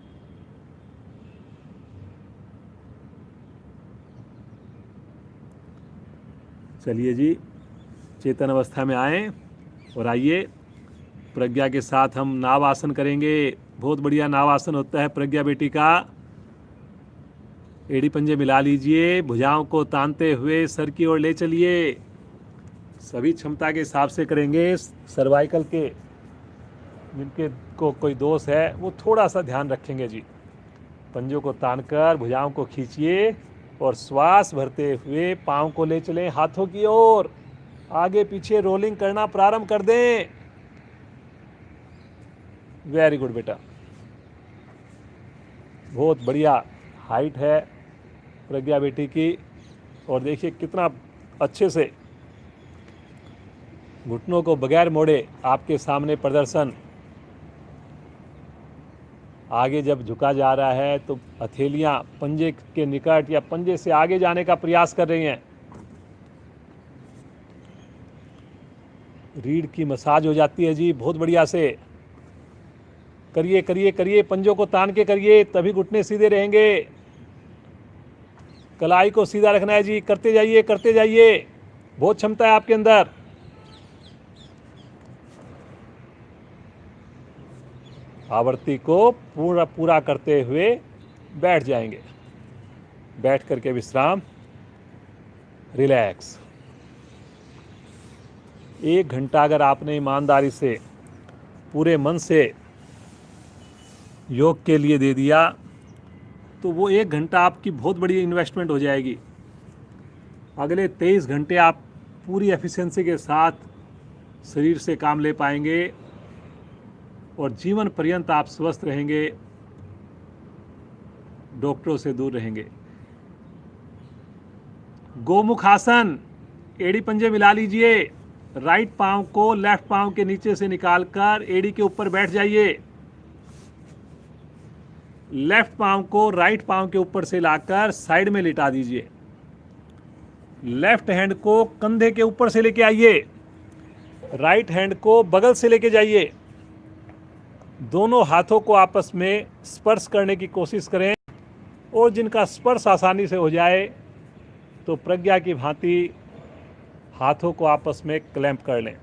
चलिए जी, चेतन अवस्था में आएं और आइए प्रज्ञा के साथ हम नाव आसन करेंगे। बहुत बढ़िया नाव आसन होता है प्रज्ञा बेटी का। एड़ी पंजे मिला लीजिए, भुजाओं को तानते हुए सर की ओर ले चलिए। सभी क्षमता के हिसाब से करेंगे। सर्वाइकल के जिनके को कोई दोष है वो थोड़ा सा ध्यान रखेंगे जी। पंजों को तानकर भुजाओं को खींचिए और श्वास भरते हुए पाँव को ले चलें हाथों की ओर। आगे पीछे रोलिंग करना प्रारंभ कर दें। वेरी गुड बेटा, बहुत बढ़िया हाइट है प्रज्ञा बेटी की। और देखिए कितना अच्छे से घुटनों को बगैर मोड़े आपके सामने प्रदर्शन। आगे जब झुका जा रहा है तो हथेलियां पंजे के निकट या पंजे से आगे जाने का प्रयास कर रही हैं। रीढ़ की मसाज हो जाती है जी, बहुत बढ़िया से करिए करिए करिए, पंजों को तान के करिए, तभी घुटने सीधे रहेंगे। कलाई को सीधा रखना है जी, करते जाइए करते जाइए, बहुत क्षमता है आपके अंदर। आवृत्ति को पूरा पूरा करते हुए बैठ जाएंगे। बैठ करके विश्राम, रिलैक्स। 1 घंटा अगर आपने ईमानदारी से पूरे मन से योग के लिए दे दिया तो वो 1 घंटा आपकी बहुत बड़ी इन्वेस्टमेंट हो जाएगी। अगले 23 घंटे आप पूरी एफिशिएंसी के साथ शरीर से काम ले पाएंगे और जीवन पर्यंत आप स्वस्थ रहेंगे, डॉक्टरों से दूर रहेंगे। गोमुख आसन, एड़ी पंजे मिला लीजिए, राइट पांव को लेफ्ट पांव के नीचे से निकालकर एड़ी के ऊपर बैठ जाइए। लेफ्ट पांव को राइट पांव के ऊपर से लाकर साइड में लिटा दीजिए। लेफ्ट हैंड को कंधे के ऊपर से लेके आइए, राइट हैंड को बगल से लेके जाइए। दोनों हाथों को आपस में स्पर्श करने की कोशिश करें और जिनका स्पर्श आसानी से हो जाए तो प्रज्ञा की भांति हाथों को आपस में क्लैंप कर लें।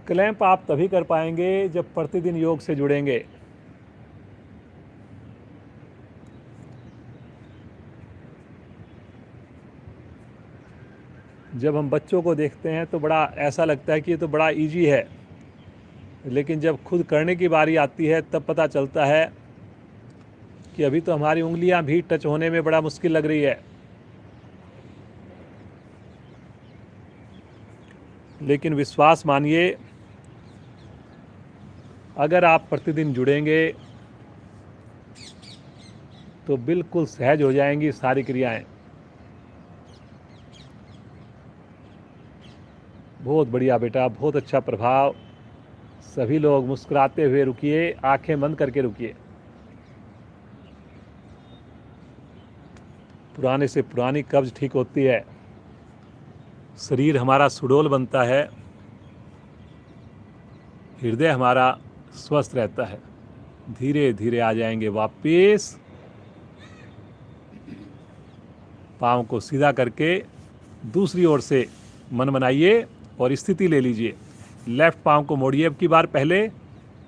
क्लैंप आप तभी कर पाएंगे जब प्रतिदिन योग से जुड़ेंगे। जब हम बच्चों को देखते हैं तो बड़ा ऐसा लगता है कि ये तो बड़ा इजी है, लेकिन जब खुद करने की बारी आती है तब पता चलता है कि अभी तो हमारी उंगलियां भी टच होने में बड़ा मुश्किल लग रही है। लेकिन विश्वास मानिए, अगर आप प्रतिदिन जुड़ेंगे तो बिल्कुल सहज हो जाएंगी सारी क्रियाएं। बहुत बढ़िया बेटा, बहुत अच्छा प्रभाव। सभी लोग मुस्कुराते हुए रुकिए, आंखें बंद करके रुकिए। पुराने से पुरानी कब्ज ठीक होती है, शरीर हमारा सुडौल बनता है, हृदय हमारा स्वस्थ रहता है। धीरे धीरे आ जाएंगे वापिस। पाँव को सीधा करके दूसरी ओर से मन बनाइए और स्थिति ले लीजिए। लेफ्ट पाँव को मोड़िए अब की बार, पहले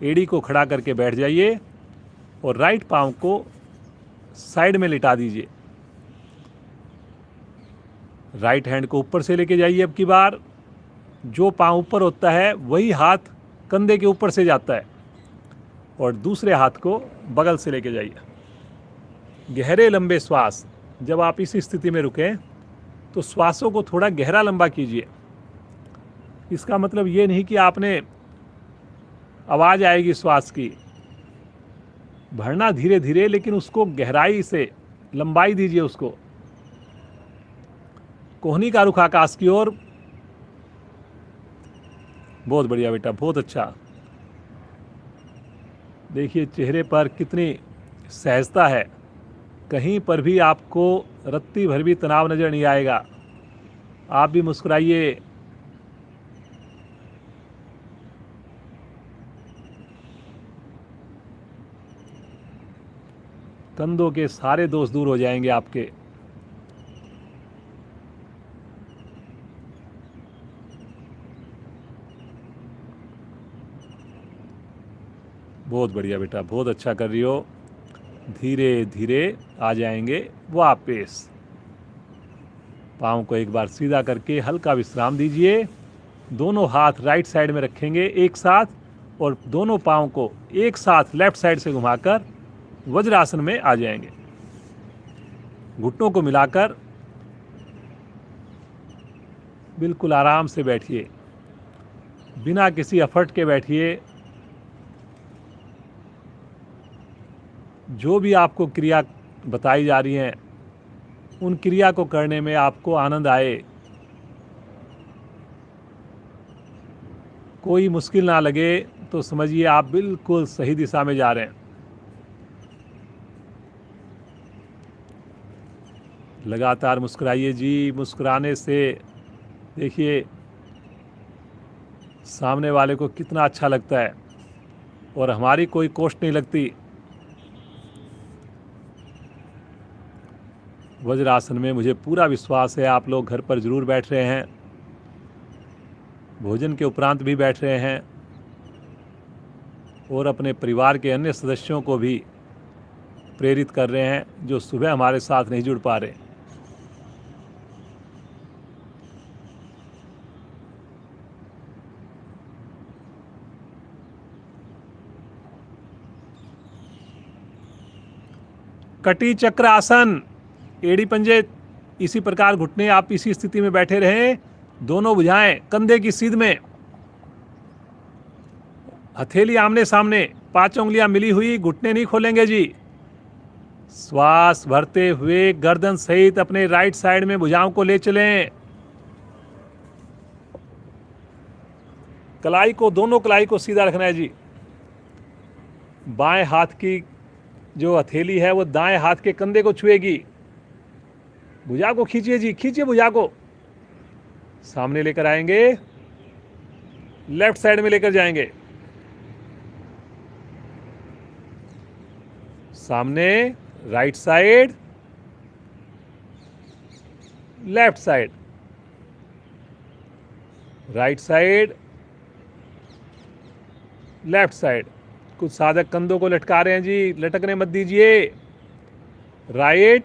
एड़ी को खड़ा करके बैठ जाइए और राइट पाँव को साइड में लिटा दीजिए। राइट हैंड को ऊपर से लेके जाइए अब की बार। जो पाँव ऊपर होता है वही हाथ कंधे के ऊपर से जाता है और दूसरे हाथ को बगल से लेके जाइए। गहरे लंबे श्वास। जब आप इस स्थिति में रुकें तो श्वासों को थोड़ा गहरा लंबा कीजिए। इसका मतलब ये नहीं कि आपने आवाज़ आएगी श्वास की, भरना धीरे धीरे, लेकिन उसको गहराई से लंबाई दीजिए। उसको कोहनी का रुख आकाश की ओर। बहुत बढ़िया बेटा, बहुत अच्छा। देखिए चेहरे पर कितनी सहजता है, कहीं पर भी आपको रत्ती भर भी तनाव नजर नहीं आएगा। आप भी मुस्कुराइए। कंधों के सारे दोष दूर हो जाएंगे आपके। बहुत बढ़िया बेटा, बहुत अच्छा कर रही हो। धीरे धीरे आ जाएंगे वापस। पाँव को एक बार सीधा करके हल्का विश्राम दीजिए। दोनों हाथ राइट साइड में रखेंगे एक साथ और दोनों पाँव को एक साथ लेफ्ट साइड से घुमाकर वज्रासन में आ जाएंगे। घुटनों को मिलाकर बिल्कुल आराम से बैठिए। बिना किसी एफर्ट के बैठिए। जो भी आपको क्रिया बताई जा रही हैं उन क्रिया को करने में आपको आनंद आए, कोई मुश्किल ना लगे, तो समझिए आप बिल्कुल सही दिशा में जा रहे हैं। लगातार मुस्कुराइए जी। मुस्कुराने से देखिए सामने वाले को कितना अच्छा लगता है और हमारी कोई कोष्ठ नहीं लगती। वज्रासन में मुझे पूरा विश्वास है आप लोग घर पर ज़रूर बैठ रहे हैं, भोजन के उपरांत भी बैठ रहे हैं और अपने परिवार के अन्य सदस्यों को भी प्रेरित कर रहे हैं जो सुबह हमारे साथ नहीं जुड़ पा रहे। कटी चक्र आसन, एड़ी पंजे इसी प्रकार घुटने आप इसी स्थिति में बैठे रहें, दोनों भुजाएं कंधे की सीध में, हथेली आमने सामने, 5 उंगलियां मिली हुई, घुटने नहीं खोलेंगे जी। श्वास भरते हुए गर्दन सहित अपने राइट साइड में भुजाओं को ले चलें। कलाई को, दोनों कलाई को सीधा रखना है जी। बाएं हाथ की जो हथेली है वो दाएं हाथ के कंधे को छुएगी। भुजा को खींचिए जी, खींचिए भुजा को, सामने लेकर आएंगे, लेफ्ट साइड में लेकर जाएंगे, सामने, right side, left side, right side, left side. कुछ साधक कंधों को लटका रहे हैं जी, लटकने मत दीजिए। Right,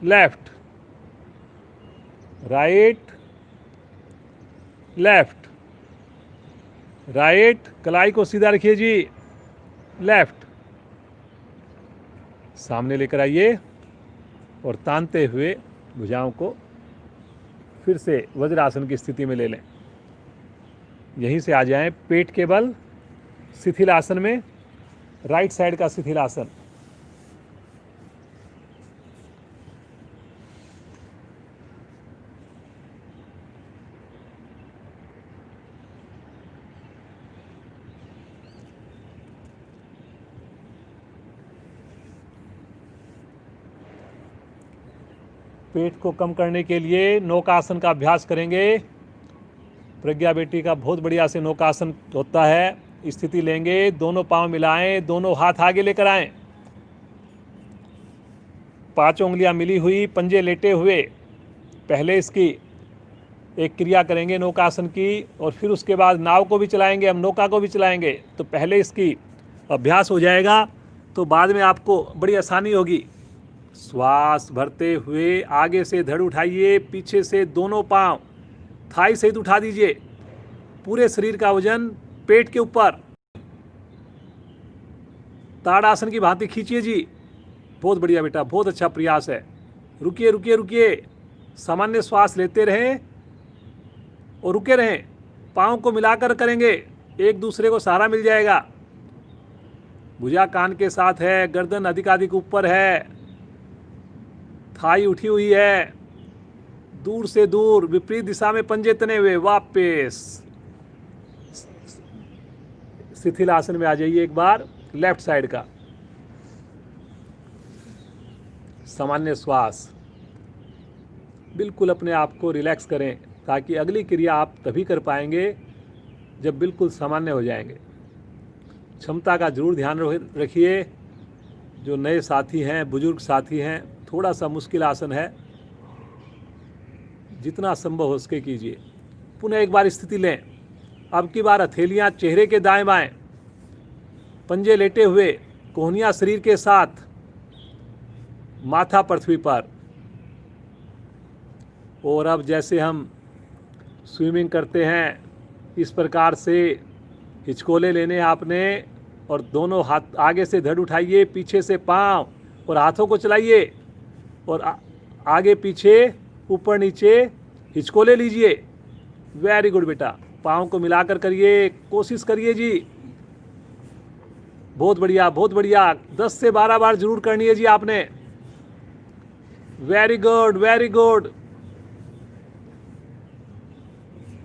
left, right, left, right, कलाई को सीधा रखिए जी, लेफ्ट, सामने लेकर आइए और तानते हुए भुजाओं को फिर से वज्रासन की स्थिति में ले लें। यहीं से आ जाएं पेट के बल शिथिल आसन में, राइट साइड का शिथिल आसन। पेट को कम करने के लिए नौकासन का अभ्यास करेंगे। प्रज्ञा बेटी का बहुत बढ़िया से नौकासन होता है। स्थिति लेंगे, दोनों पांव मिलाएं, दोनों हाथ आगे लेकर आएं, 5 उंगलियां मिली हुई, पंजे लेटे हुए। पहले इसकी एक क्रिया करेंगे नौकासन की और फिर उसके बाद नाव को भी चलाएंगे, हम नौका को भी चलाएंगे। तो पहले इसकी अभ्यास हो जाएगा तो बाद में आपको बड़ी आसानी होगी। श्वास भरते हुए आगे से धड़ उठाइए, पीछे से दोनों पांव थाई सहित उठा दीजिए, पूरे शरीर का वजन पेट के ऊपर, ताड़ासन की भांति खींचिए जी। बहुत बढ़िया बेटा, बहुत अच्छा प्रयास है। रुकिए रुकिए रुकिए, सामान्य श्वास लेते रहें और रुके रहें। पाँव को मिलाकर करेंगे, एक दूसरे को सहारा मिल जाएगा। भुजा कान के साथ है, गर्दन अधिकाधिक ऊपर है, थाई उठी हुई है, दूर से दूर विपरीत दिशा में पंजे तने हुए। वापस शिथिल आसन में आ जाइए एक बार, लेफ्ट साइड का सामान्य श्वास। बिल्कुल अपने आप को रिलैक्स करें ताकि अगली क्रिया आप तभी कर पाएंगे जब बिल्कुल सामान्य हो जाएंगे। क्षमता का जरूर ध्यान रखिए। जो नए साथी हैं, बुजुर्ग साथी हैं, थोड़ा सा मुश्किल आसन है, जितना संभव हो सके कीजिए। पुनः एक बार स्थिति लें। अब की बार हथेलियां चेहरे के दाएं बाएं, पंजे लेटे हुए, कोहनियां शरीर के साथ, माथा पृथ्वी पर। और अब जैसे हम स्विमिंग करते हैं इस प्रकार से हिचकोले लेने आपने और दोनों हाथ आगे से धड़ उठाइए, पीछे से पांव और हाथों को चलाइए और आगे पीछे ऊपर नीचे हिचकोले लीजिए। वेरी गुड बेटा, पाँव को मिलाकर करिए, कोशिश करिए जी। बहुत बढ़िया, बहुत बढ़िया। 10 से 12 बार जरूर करनी है जी आपने। Very good, very good,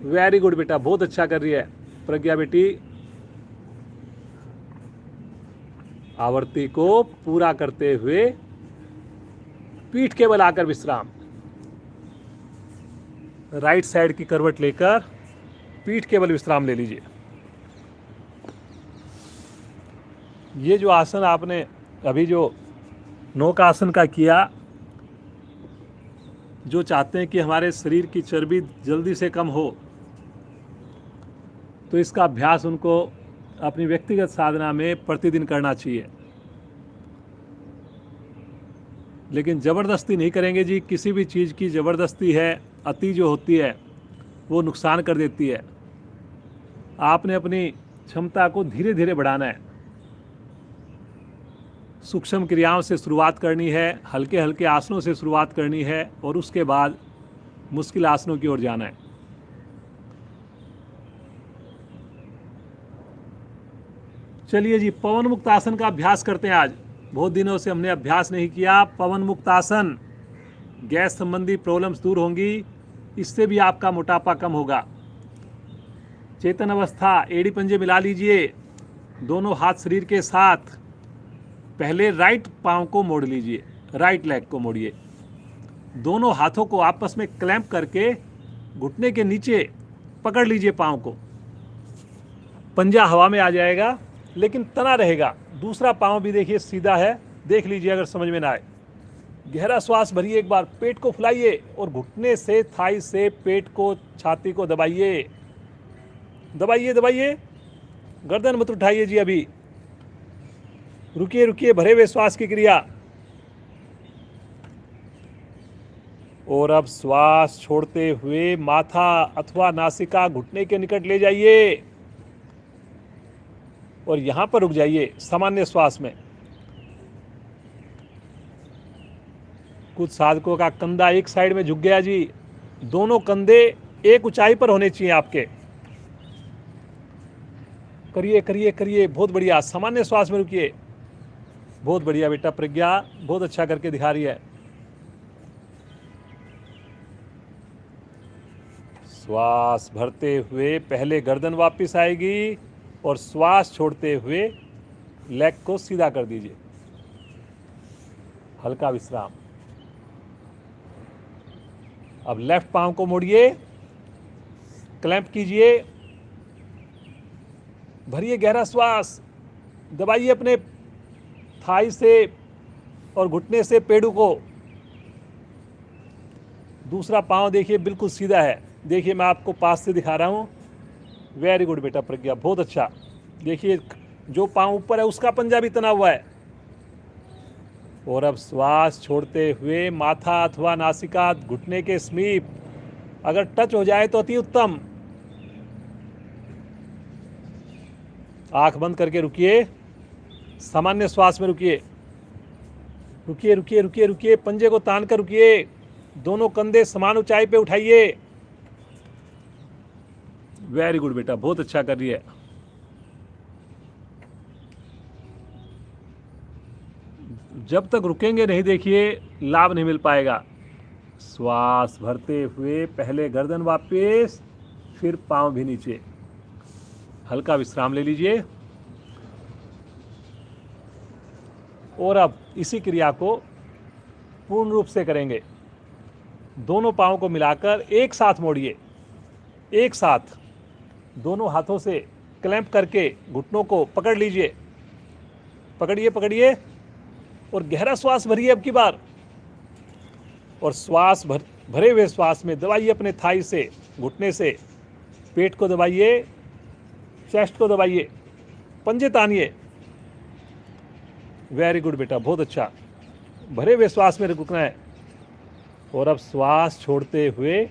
very good बेटा, बहुत अच्छा कर रही है प्रज्ञा बेटी। आवृत्ति को पूरा करते हुए पीठ के बल आकर विश्राम। राइट साइड की करवट लेकर पीठ के बल विश्राम ले लीजिए। ये जो आसन आपने अभी जो नौकासन का किया, जो चाहते हैं कि हमारे शरीर की चर्बी जल्दी से कम हो, तो इसका अभ्यास उनको अपनी व्यक्तिगत साधना में प्रतिदिन करना चाहिए। लेकिन ज़बरदस्ती नहीं करेंगे जी। किसी भी चीज़ की ज़बरदस्ती है, अति जो होती है वो नुकसान कर देती है। आपने अपनी क्षमता को धीरे धीरे बढ़ाना है। सूक्ष्म क्रियाओं से शुरुआत करनी है, हल्के हल्के आसनों से शुरुआत करनी है और उसके बाद मुश्किल आसनों की ओर जाना है। चलिए जी, पवन मुक्त आसन का अभ्यास करते हैं आज। बहुत दिनों से हमने अभ्यास नहीं किया। पवन मुक्त आसन, गैस संबंधी प्रॉब्लम्स दूर होंगी, इससे भी आपका मोटापा कम होगा। चेतन अवस्था, एड़ी पंजे मिला लीजिए, दोनों हाथ शरीर के साथ। पहले राइट पाँव को मोड़ लीजिए, राइट लेग को मोड़िए। दोनों हाथों को आपस में क्लैंप करके घुटने के नीचे पकड़ लीजिए पाँव को। पंजा हवा में आ जाएगा लेकिन तना रहेगा। दूसरा पाँव भी देखिए सीधा है, देख लीजिए अगर समझ में ना आए। गहरा श्वास भरिए, एक बार पेट को फुलाइए और घुटने से, थाई से पेट को, छाती को दबाइए, दबाइए दबाइए। गर्दन मत उठाइए जी अभी। रुकिए रुकिए, भरे हुए श्वास की क्रिया। और अब श्वास छोड़ते हुए माथा अथवा नासिका घुटने के निकट ले जाइए और यहां पर रुक जाइए सामान्य श्वास में। कुछ साधकों का कंधा एक साइड में झुक गया जी। दोनों कंधे एक ऊंचाई पर होने चाहिए आपके। करिए करिए करिए, बहुत बढ़िया। सामान्य श्वास में रुकिए। बहुत बढ़िया बेटा प्रज्ञा, बहुत अच्छा करके दिखा रही है। श्वास भरते हुए पहले गर्दन वापस आएगी और श्वास छोड़ते हुए लेग को सीधा कर दीजिए। हल्का विश्राम। अब लेफ्ट पाँव को मोड़िए, क्लैंप कीजिए, भरिए गहरा श्वास, दबाइए अपने थाई से और घुटने से पेड़ू को। दूसरा पाँव देखिए बिल्कुल सीधा है। देखिए मैं आपको पास से दिखा रहा हूँ। वेरी गुड बेटा प्रज्ञा, बहुत अच्छा। देखिए जो पाँव ऊपर है उसका पंजा भी तना हुआ है। और अब श्वास छोड़ते हुए माथा अथवा नासिका घुटने के समीप अगर टच हो जाए तो अति उत्तम। आंख बंद करके रुकिए, सामान्य श्वास में रुकिए। रुकिए रुकिए रुकिए रुकिए, पंजे को तान कर रुकिए। दोनों कंधे समान ऊंचाई पे उठाइए। वेरी गुड बेटा, बहुत अच्छा कर रही है। जब तक रुकेंगे नहीं देखिए लाभ नहीं मिल पाएगा। श्वास भरते हुए पहले गर्दन वापस, फिर पांव भी नीचे। हल्का विश्राम ले लीजिए। और अब इसी क्रिया को पूर्ण रूप से करेंगे। दोनों पांव को मिलाकर एक साथ मोड़िए। एक साथ दोनों हाथों से क्लैंप करके घुटनों को पकड़ लीजिए। पकड़िए पकड़िए और गहरा श्वास भरिए अब की बार। और श्वास भरे हुए श्वास में दबाइए अपने थाई से, घुटने से, पेट को दबाइए, चेस्ट को दबाइए, पंजे तानिए। वेरी गुड बेटा, बहुत अच्छा। भरे हुए श्वास में रुकना है। और अब श्वास छोड़ते हुए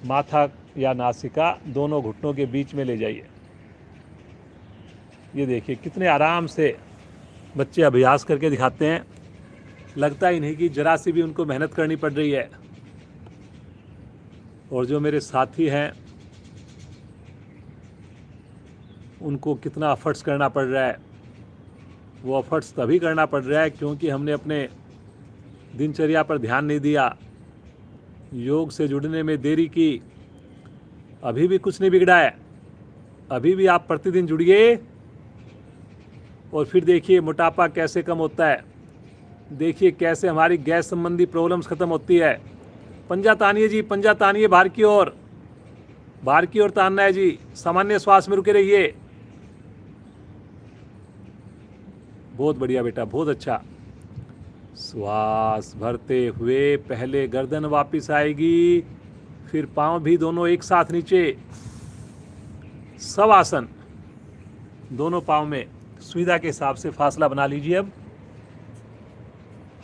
माथा या नासिका दोनों घुटनों के बीच में ले जाइए। ये देखिए कितने आराम से बच्चे अभ्यास करके दिखाते हैं। लगता ही नहीं कि जरा सी भी उनको मेहनत करनी पड़ रही है। और जो मेरे साथी हैं उनको कितना एफर्ट्स करना पड़ रहा है। वो एफर्ट्स तभी करना पड़ रहा है क्योंकि हमने अपने दिनचर्या पर ध्यान नहीं दिया, योग से जुड़ने में देरी की। अभी भी कुछ नहीं बिगड़ा है, अभी भी आप प्रतिदिन जुड़िए और फिर देखिए मोटापा कैसे कम होता है, देखिए कैसे हमारी गैस संबंधी प्रॉब्लम्स खत्म होती है। पंजा तानिए जी, पंजा तानिए बाहर की ओर, बाहर की ओर तानना है जी। सामान्य श्वास में रुके रहिए। बहुत बढ़िया बेटा, बहुत अच्छा। श्वास भरते हुए पहले गर्दन वापस आएगी, फिर पांव भी दोनों एक साथ नीचे। शवासन, दोनों पांव में सुविधा के हिसाब से फासला बना लीजिए। अब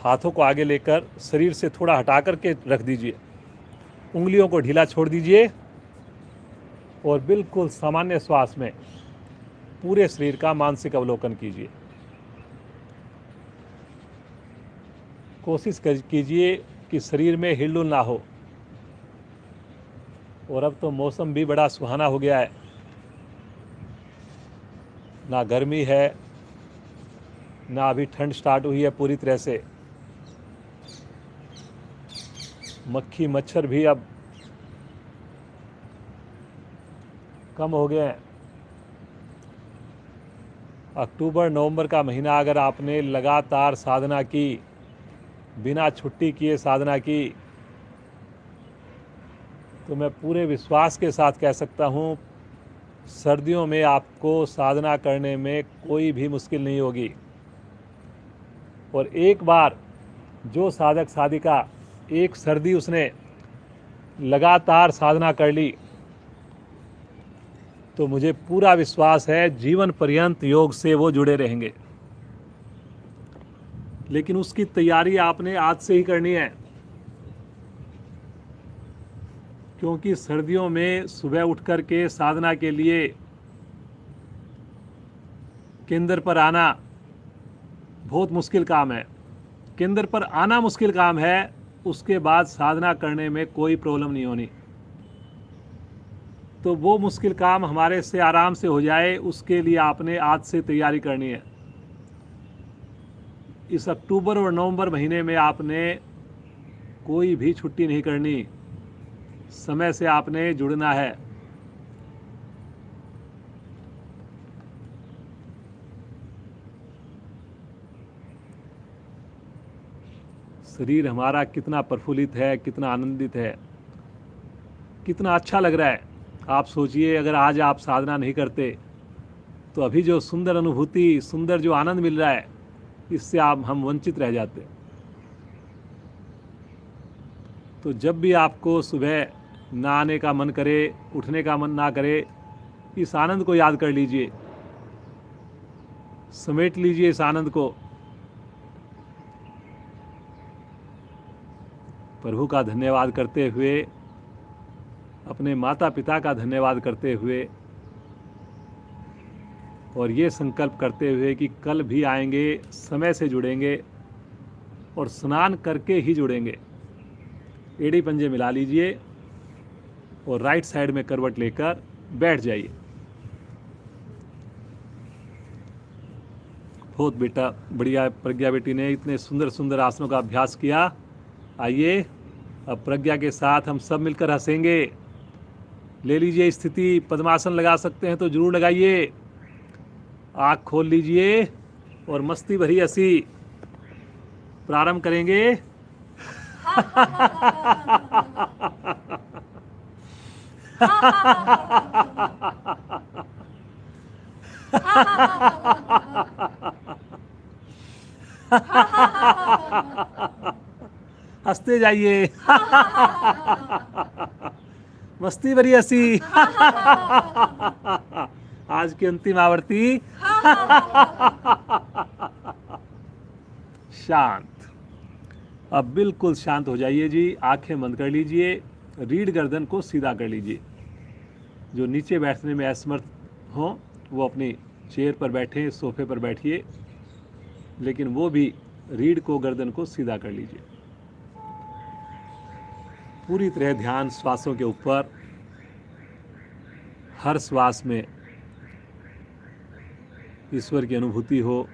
हाथों को आगे लेकर शरीर से थोड़ा हटा करके रख दीजिए, उंगलियों को ढीला छोड़ दीजिए और बिल्कुल सामान्य श्वास में पूरे शरीर का मानसिक अवलोकन कीजिए। कोशिश कीजिए कि शरीर में हिलडुल ना हो। और अब तो मौसम भी बड़ा सुहाना हो गया है, ना गर्मी है ना अभी ठंड स्टार्ट हुई है पूरी तरह से। मक्खी मच्छर भी अब कम हो गए हैं। अक्टूबर नवंबर का महीना अगर आपने लगातार साधना की, बिना छुट्टी किए साधना की, तो मैं पूरे विश्वास के साथ कह सकता हूँ सर्दियों में आपको साधना करने में कोई भी मुश्किल नहीं होगी। और एक बार जो साधक साधिका एक सर्दी उसने लगातार साधना कर ली, तो मुझे पूरा विश्वास है जीवन पर्यंत योग से वो जुड़े रहेंगे। लेकिन उसकी तैयारी आपने आज से ही करनी है, क्योंकि सर्दियों में सुबह उठ कर के साधना के लिए केंद्र पर आना बहुत मुश्किल काम है। केंद्र पर आना मुश्किल काम है, उसके बाद साधना करने में कोई प्रॉब्लम नहीं होनी। तो वो मुश्किल काम हमारे से आराम से हो जाए, उसके लिए आपने आज से तैयारी करनी है। इस अक्टूबर और नवंबर महीने में आपने कोई भी छुट्टी नहीं करनी, समय से आपने जुड़ना है। शरीर हमारा कितना प्रफुल्लित है, कितना आनंदित है, कितना अच्छा लग रहा है। आप सोचिए अगर आज आप साधना नहीं करते तो अभी जो सुंदर अनुभूति, सुंदर जो आनंद मिल रहा है, इससे हम वंचित रह जाते। तो जब भी आपको सुबह नहाने का मन करे, उठने का मन ना करे, इस आनंद को याद कर लीजिए, समेट लीजिए इस आनंद को। प्रभु का धन्यवाद करते हुए, अपने माता पिता का धन्यवाद करते हुए और ये संकल्प करते हुए कि कल भी आएंगे, समय से जुड़ेंगे और स्नान करके ही जुड़ेंगे। एड़ी पंजे मिला लीजिए और राइट साइड में करवट लेकर बैठ जाइए। बहुत बेटा बढ़िया, प्रज्ञा बेटी ने इतने सुंदर सुंदर आसनों का अभ्यास किया। आइए अब प्रज्ञा के साथ हम सब मिलकर हंसेंगे। ले लीजिए स्थिति, पद्मासन लगा सकते हैं तो जरूर लगाइए। आँख खोल लीजिए और मस्ती भरी हंसी प्रारंभ करेंगे। हंसते जाइए। मस्ती भरी हंसी। आज की अंतिम आवर्ती। शांत। अब बिल्कुल शांत हो जाइए जी, आंखें बंद कर लीजिए, रीढ़ गर्दन को सीधा कर लीजिए। जो नीचे बैठने में असमर्थ हो वो अपनी चेयर पर बैठे, सोफे पर बैठिए, लेकिन वो भी रीढ़ को, गर्दन को सीधा कर लीजिए। पूरी तरह ध्यान श्वासों के ऊपर। हर श्वास में ईश्वर की अनुभूति हो।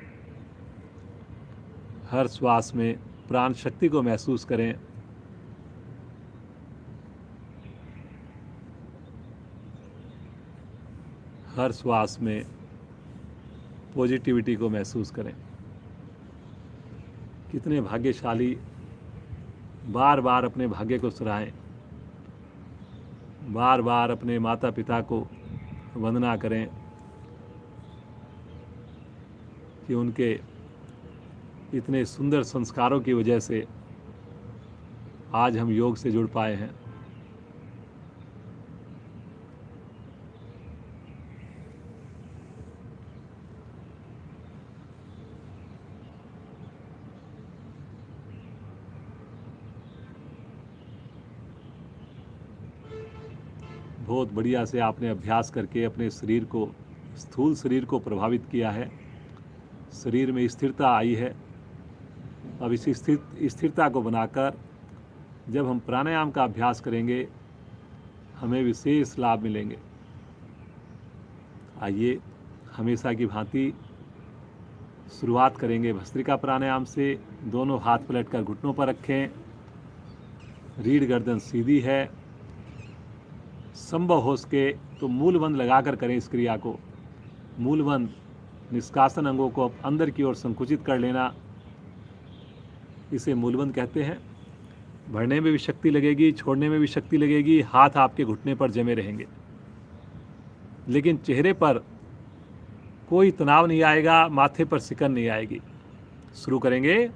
हर श्वास में प्राण शक्ति को महसूस करें। हर श्वास में पॉजिटिविटी को महसूस करें। कितने भाग्यशाली, बार बार अपने भाग्य को सराहें, बार बार अपने माता पिता को वंदना करें कि उनके इतने सुंदर संस्कारों की वजह से आज हम योग से जुड़ पाए हैं। बहुत बढ़िया से आपने अभ्यास करके अपने शरीर को, स्थूल शरीर को प्रभावित किया है। शरीर में स्थिरता आई है। अब इस स्थिरता को बनाकर जब हम प्राणायाम का अभ्यास करेंगे हमें विशेष लाभ मिलेंगे। आइए हमेशा की भांति शुरुआत करेंगे भस्त्रिका प्राणायाम से। दोनों हाथ पलटकर घुटनों पर रखें। रीढ़ गर्दन सीधी है। संभव हो सके तो मूलबंध लगाकर करें इस क्रिया को। मूलबंध निष्कासन अंगों को अंदर की ओर संकुचित कर लेना, इसे मूलबंध कहते हैं। भरने में भी शक्ति लगेगी, छोड़ने में भी शक्ति लगेगी। हाथ आपके घुटने पर जमे रहेंगे, लेकिन चेहरे पर कोई तनाव नहीं आएगा, माथे पर सिकन नहीं आएगी। शुरू करेंगे।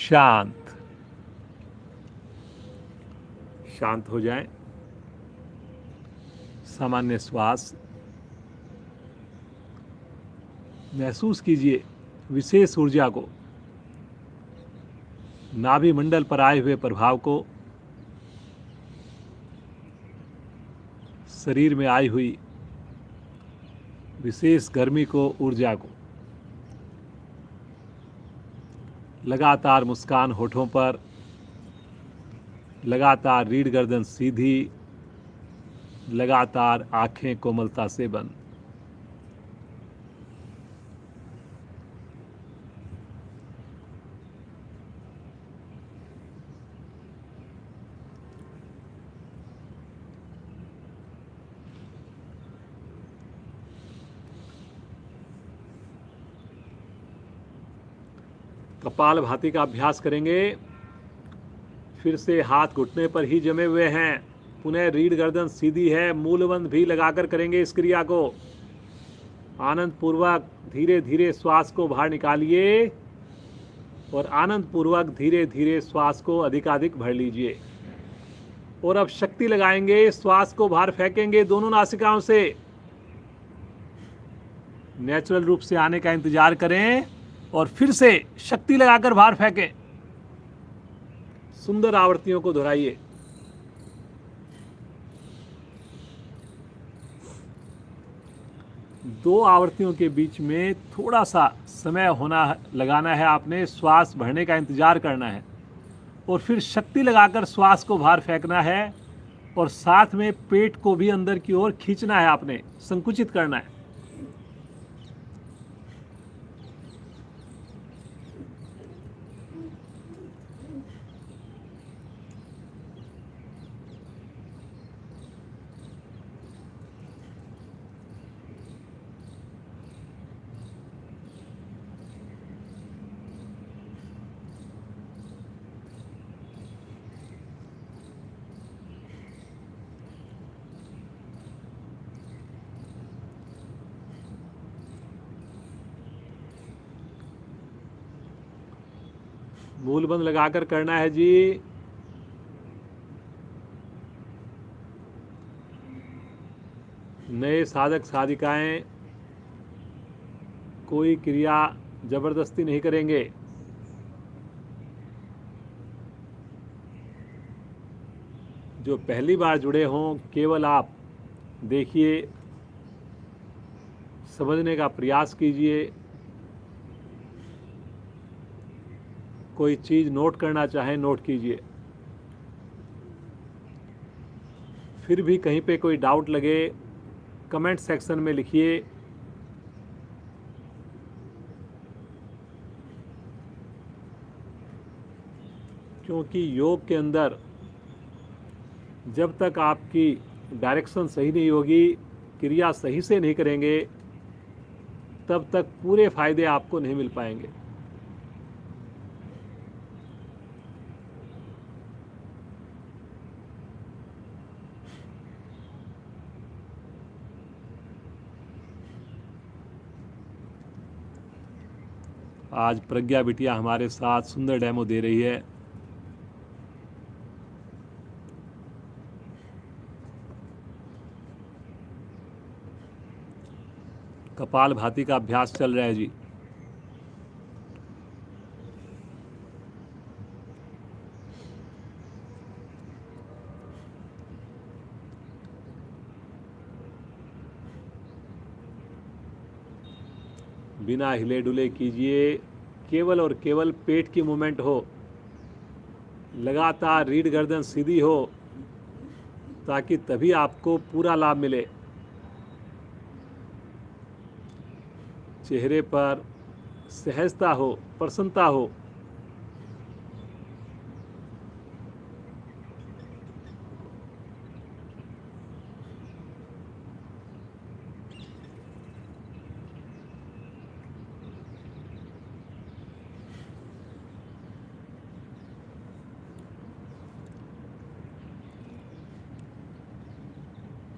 शांत, शांत हो जाएं। सामान्य श्वास महसूस कीजिए। विशेष ऊर्जा को, नाभि मंडल पर आए हुए प्रभाव को, शरीर में आई हुई विशेष गर्मी को, ऊर्जा को। लगातार मुस्कान होठों पर, लगातार रीढ़ गर्दन सीधी, लगातार आंखें कोमलता से बंद। कपाल भाती का अभ्यास करेंगे। फिर से हाथ घुटने पर ही जमे हुए हैं। पुनः रीढ़ गर्दन सीधी है। मूलबंध भी लगाकर करेंगे इस क्रिया को। आनंद पूर्वक धीरे धीरे श्वास को बाहर निकालिए और आनंद पूर्वक धीरे धीरे श्वास को अधिकाधिक भर लीजिए। और अब शक्ति लगाएंगे, श्वास को बाहर फेंकेंगे दोनों नासिकाओं से। नेचुरल रूप से आने का इंतजार करें और फिर से शक्ति लगाकर बाहर फेंकें। सुंदर आवृत्तियों को दोहराइए। दो आवृत्तियों के बीच में थोड़ा सा समय लगाना है आपने। श्वास भरने का इंतजार करना है और फिर शक्ति लगाकर श्वास को बाहर फेंकना है। और साथ में पेट को भी अंदर की ओर खींचना है आपने, संकुचित करना है। मूल बंद लगाकर करना है जी। नए साधक साधिकाएं कोई क्रिया जबरदस्ती नहीं करेंगे। जो पहली बार जुड़े हों, केवल आप देखिए, समझने का प्रयास कीजिए। कोई चीज़ नोट करना चाहें, नोट कीजिए। फिर भी कहीं पे कोई डाउट लगे, कमेंट सेक्शन में लिखिए। क्योंकि योग के अंदर जब तक आपकी डायरेक्शन सही नहीं होगी, क्रिया सही से नहीं करेंगे, तब तक पूरे फायदे आपको नहीं मिल पाएंगे। आज प्रज्ञा बिटिया हमारे साथ सुंदर डेमो दे रही है। कपाल भाती का अभ्यास चल रहा है जी। बिना हिले डुले कीजिए, केवल और केवल पेट की मूवमेंट हो, लगातार रीढ़ गर्दन सीधी हो, ताकि तभी आपको पूरा लाभ मिले। चेहरे पर सहजता हो, प्रसन्नता हो।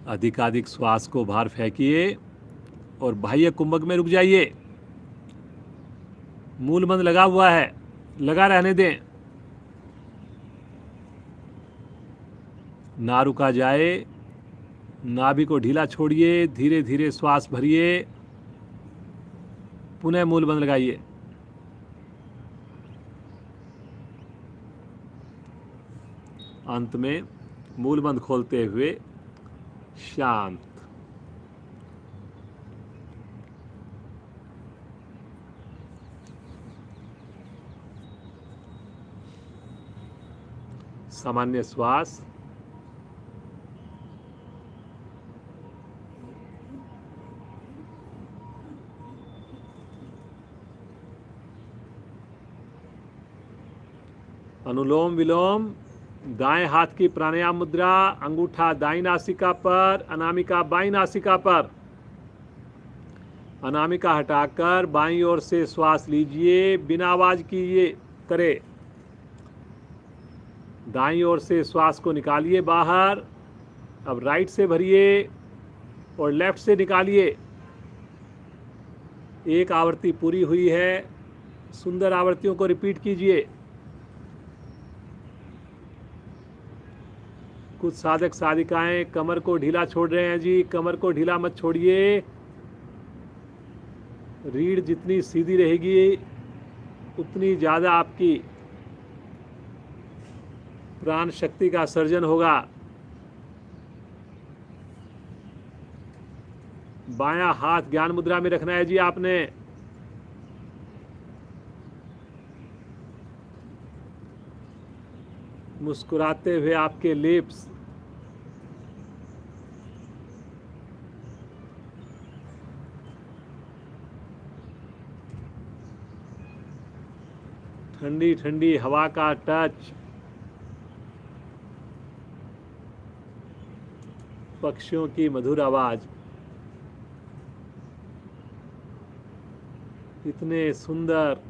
अधिकाधिक श्वास को बाहर फेंकिए और बाह्य कुंभक में रुक जाइए। मूल बंद लगा हुआ है, लगा रहने दें, ना रुका जाए। नाभि को ढीला छोड़िए, धीरे धीरे श्वास भरिए, पुनः मूल बंद लगाइए। अंत में मूल बंद खोलते हुए शांत। सामान्य श्वास। अनुलोम विलोम। दाएं हाथ की प्राणायाम मुद्रा, अंगूठा दाईं नासिका पर, अनामिका बाईं नासिका पर। अनामिका हटाकर बाईं ओर से श्वास लीजिए, बिना आवाज कीजिए करे। दाईं ओर से श्वास को निकालिए बाहर। अब राइट से भरिए और लेफ्ट से निकालिए। एक आवृत्ति पूरी हुई है। सुंदर आवृत्तियों को रिपीट कीजिए। कुछ साधक साधिकाएं कमर को ढीला छोड़ रहे हैं जी, कमर को ढीला मत छोड़िए। रीढ़ जितनी सीधी रहेगी, उतनी ज़्यादा आपकी प्राण शक्ति का सर्जन होगा। बायां हाथ ज्ञान मुद्रा में रखना है जी आपने। मुस्कुराते हुए आपके लिप्स। ठंडी ठंडी हवा का टच। पक्षियों की मधुर आवाज। इतने सुंदर,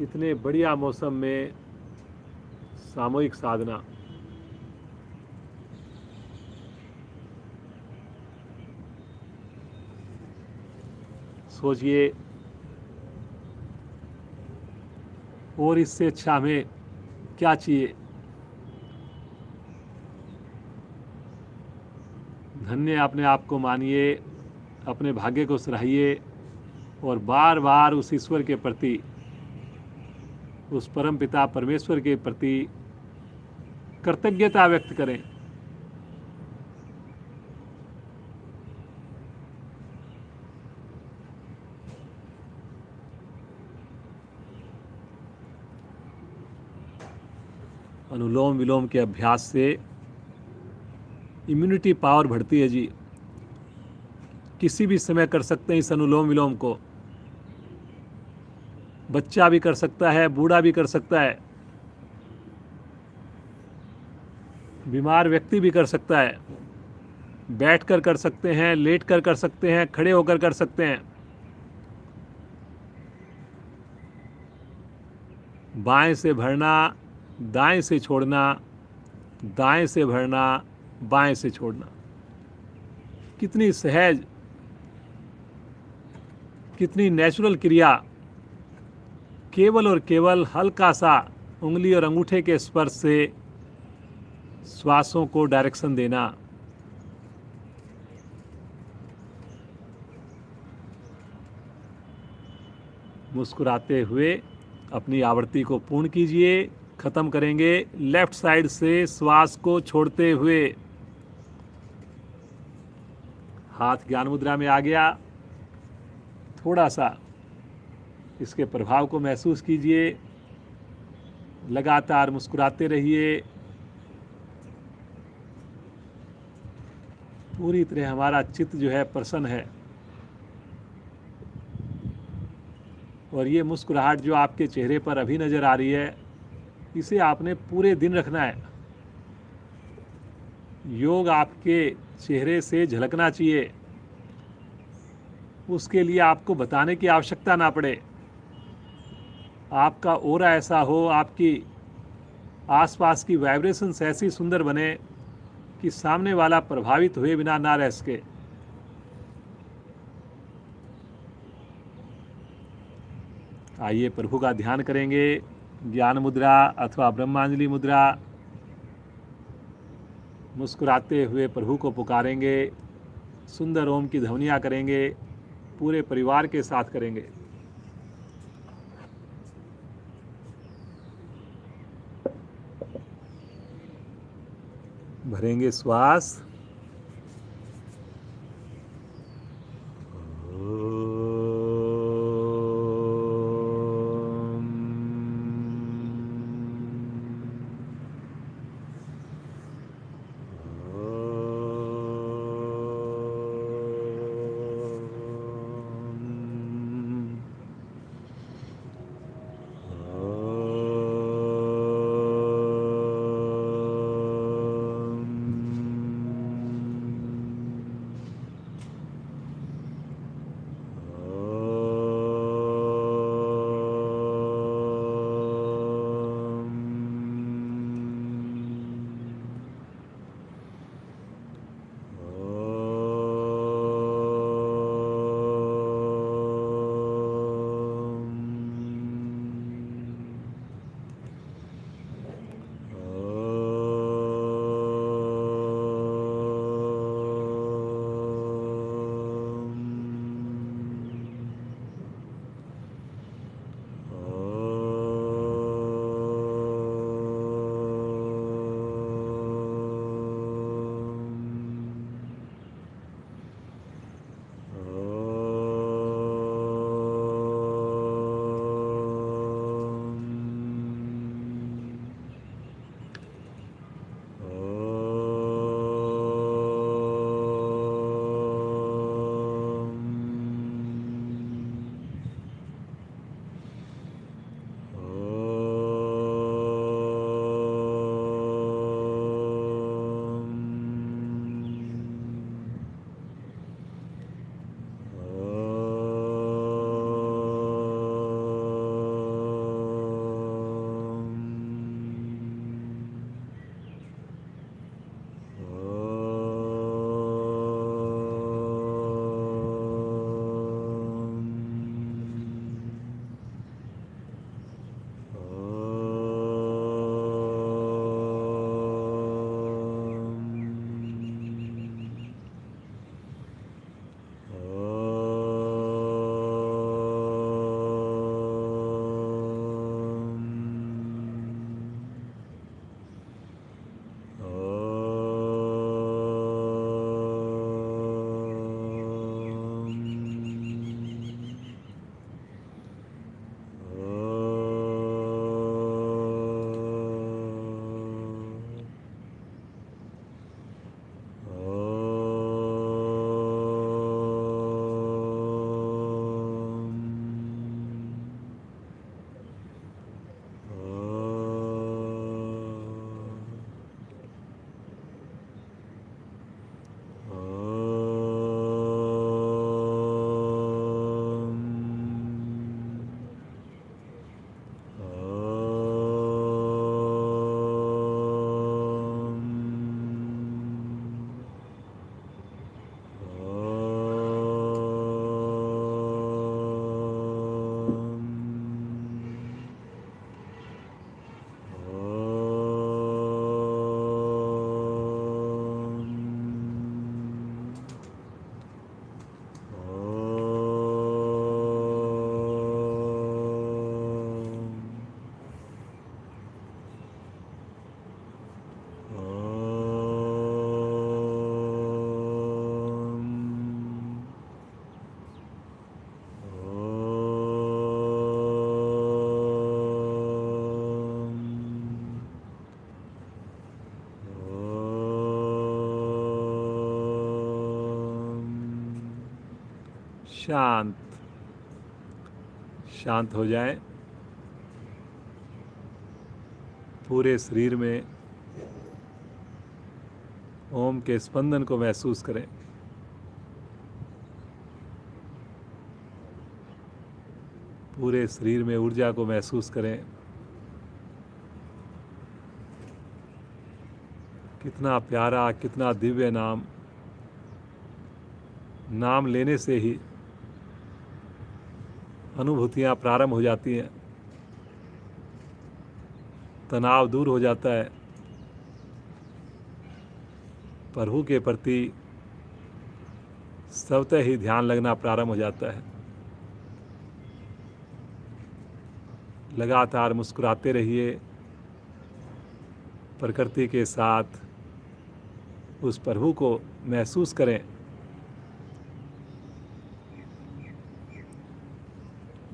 इतने बढ़िया मौसम में सामूहिक साधना। सोचिए, और इससे अच्छा हमें क्या चाहिए। धन्य अपने आप को मानिए, अपने भाग्य को सराहिए और बार बार उस ईश्वर के प्रति, उस परम पिता परमेश्वर के प्रति कृतज्ञता व्यक्त करें। अनुलोम विलोम के अभ्यास से इम्यूनिटी पावर बढ़ती है जी। किसी भी समय कर सकते हैं इस अनुलोम विलोम को। बच्चा भी कर सकता है, बूढ़ा भी कर सकता है, बीमार व्यक्ति भी कर सकता है। बैठकर कर सकते हैं, लेटकर कर सकते हैं, खड़े होकर कर सकते हैं। बाएं से भरना, दाएं से छोड़ना, दाएं से भरना, बाएं से छोड़ना। कितनी सहज, कितनी नेचुरल क्रिया। केवल और केवल हल्का सा उंगली और अंगूठे के स्पर्श से श्वासों को डायरेक्शन देना। मुस्कुराते हुए अपनी आवृत्ति को पूर्ण कीजिए। खत्म करेंगे लेफ्ट साइड से श्वास को छोड़ते हुए। हाथ ज्ञान मुद्रा में आ गया। थोड़ा सा इसके प्रभाव को महसूस कीजिए। लगातार मुस्कुराते रहिए। पूरी तरह हमारा चित्त जो है प्रसन्न है। और ये मुस्कुराहट जो आपके चेहरे पर अभी नज़र आ रही है, इसे आपने पूरे दिन रखना है। योग आपके चेहरे से झलकना चाहिए। उसके लिए आपको बताने की आवश्यकता ना पड़े। आपका ऑरा ऐसा हो, आपकी आसपास की वाइब्रेशंस ऐसी सुंदर बने कि सामने वाला प्रभावित हुए बिना ना रह सके। आइए प्रभु का ध्यान करेंगे। ज्ञान मुद्रा अथवा ब्रह्मांजलि मुद्रा। मुस्कुराते हुए प्रभु को पुकारेंगे। सुंदर ओम की ध्वनियाँ करेंगे। पूरे परिवार के साथ करेंगे। भरेंगे श्वास। शांत शांत हो जाएं। पूरे शरीर में ओम के स्पंदन को महसूस करें। पूरे शरीर में ऊर्जा को महसूस करें। कितना प्यारा, कितना दिव्य नाम। नाम लेने से ही अनुभूतियाँ प्रारंभ हो जाती हैं, तनाव दूर हो जाता है, प्रभु के प्रति स्वतः ही ध्यान लगना प्रारंभ हो जाता है। लगातार मुस्कुराते रहिए, प्रकृति के साथ उस प्रभु को महसूस करें।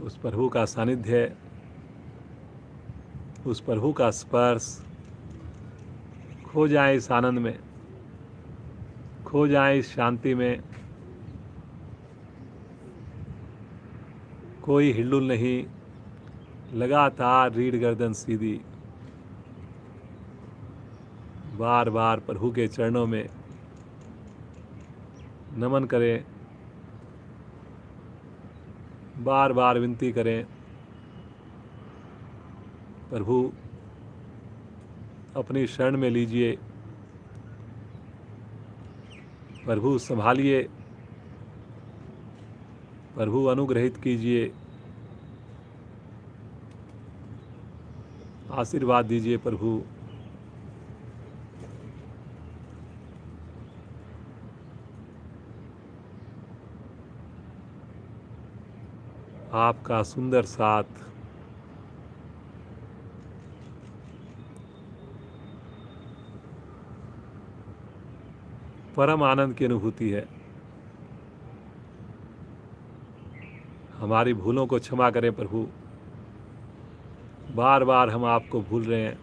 उस प्रभु का सानिध्य, उस प्रभु का स्पर्श। खो जाएं इस आनंद में, खो जाएं इस शांति में। कोई हिलडुल नहीं, लगातार रीढ़ गर्दन सीधी। बार बार प्रभु के चरणों में नमन करें, बार बार विनती करें, प्रभु अपनी शरण में लीजिए, प्रभु संभालिए, प्रभु अनुग्रहित कीजिए, आशीर्वाद दीजिए प्रभु। आपका सुंदर साथ परम आनंद की अनुभूति है। हमारी भूलों को क्षमा करें प्रभु। बार बार हम आपको भूल रहे हैं,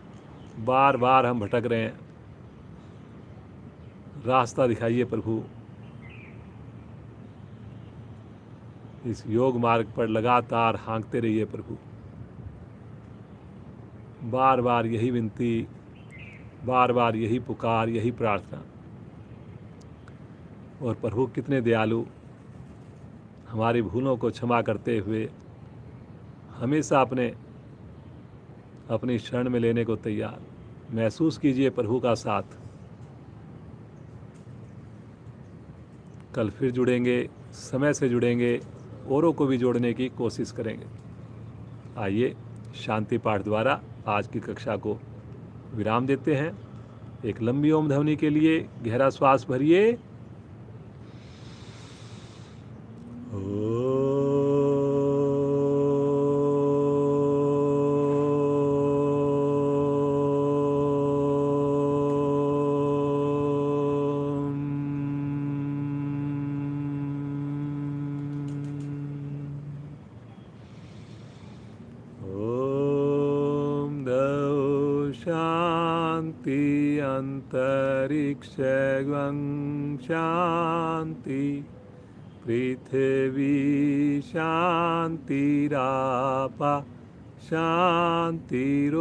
बार बार हम भटक रहे हैं। रास्ता दिखाइए प्रभु। इस योग मार्ग पर लगातार हाँकते रहिए प्रभु। बार बार यही विनती, बार बार यही पुकार, यही प्रार्थना। और प्रभु कितने दयालु, हमारी भूलों को क्षमा करते हुए हमेशा अपनी शरण में लेने को तैयार। महसूस कीजिए प्रभु का साथ। कल फिर जुड़ेंगे, समय से जुड़ेंगे, औरों को भी जोड़ने की कोशिश करेंगे। आइए शांति पाठ द्वारा आज की कक्षा को विराम देते हैं। एक लंबी ओम ध्वनि के लिए गहरा श्वास भरिए। शांति अंतरिक्षं शांति पृथ्वी शांतिरापा शांतिरोषधया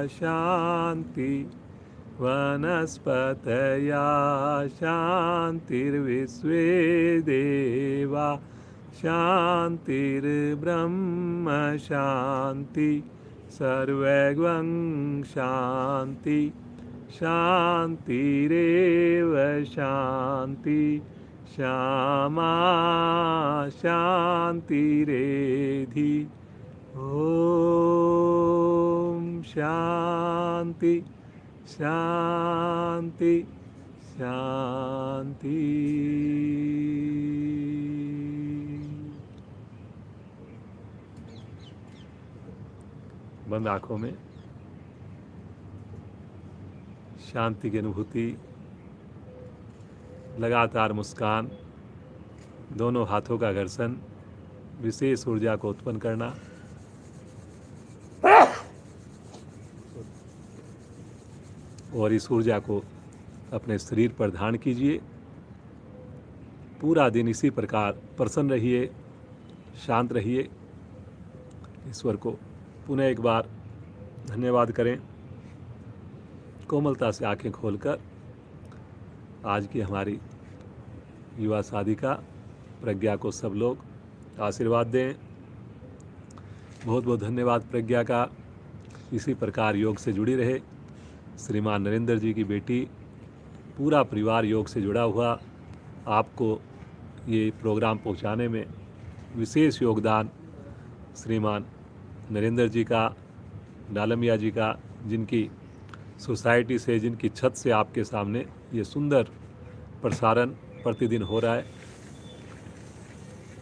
शांति वनस्पतया शांतिर्विश्वे देवा शांतिर्ब्रह्म शांति सर्वगं शांति शांतिरेव शांति श्यामा शांतिरेधि। ओम शांति शांति शांति। बंद आँखों में शांति की अनुभूति, लगातार मुस्कान, दोनों हाथों का घर्षण विशेष ऊर्जा को उत्पन्न करना। और इस ऊर्जा को अपने शरीर पर धारण कीजिए। पूरा दिन इसी प्रकार प्रसन्न रहिए, शांत रहिए। ईश्वर को पुनः एक बार धन्यवाद करें। कोमलता से आंखें खोलकर आज की हमारी युवा साधिका प्रज्ञा को सब लोग आशीर्वाद दें। बहुत बहुत धन्यवाद प्रज्ञा का। इसी प्रकार योग से जुड़ी रहे। श्रीमान नरेंद्र जी की बेटी, पूरा परिवार योग से जुड़ा हुआ। आपको ये प्रोग्राम पहुंचाने में विशेष योगदान श्रीमान नरेंद्र जी का, डालमिया जी का, जिनकी सोसाइटी से, जिनकी छत से आपके सामने ये सुंदर प्रसारण प्रतिदिन हो रहा है।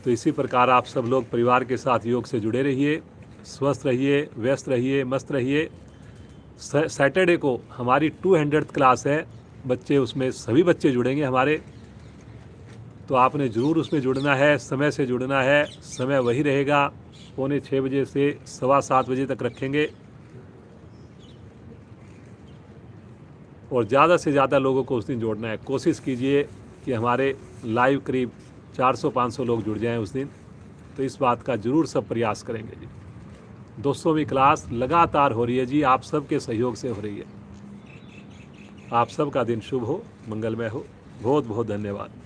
तो इसी प्रकार आप सब लोग परिवार के साथ योग से जुड़े रहिए, स्वस्थ रहिए, व्यस्त रहिए, मस्त रहिए। सैटरडे को हमारी 200th क्लास है, बच्चे उसमें सभी बच्चे जुड़ेंगे हमारे। तो आपने ज़रूर उसमें जुड़ना है, समय से जुड़ना है। समय वही रहेगा, 6:45 बजे से 7:15 बजे तक रखेंगे। और ज़्यादा से ज़्यादा लोगों को उस दिन जोड़ना है। कोशिश कीजिए कि हमारे लाइव करीब 400-500 लोग जुड़ जाएं उस दिन। तो इस बात का ज़रूर सब प्रयास करेंगे जी। 200वीं क्लास लगातार हो रही है जी, आप सबके सहयोग से हो रही है। आप सबका दिन शुभ हो, मंगलमय हो। बहुत बहुत धन्यवाद।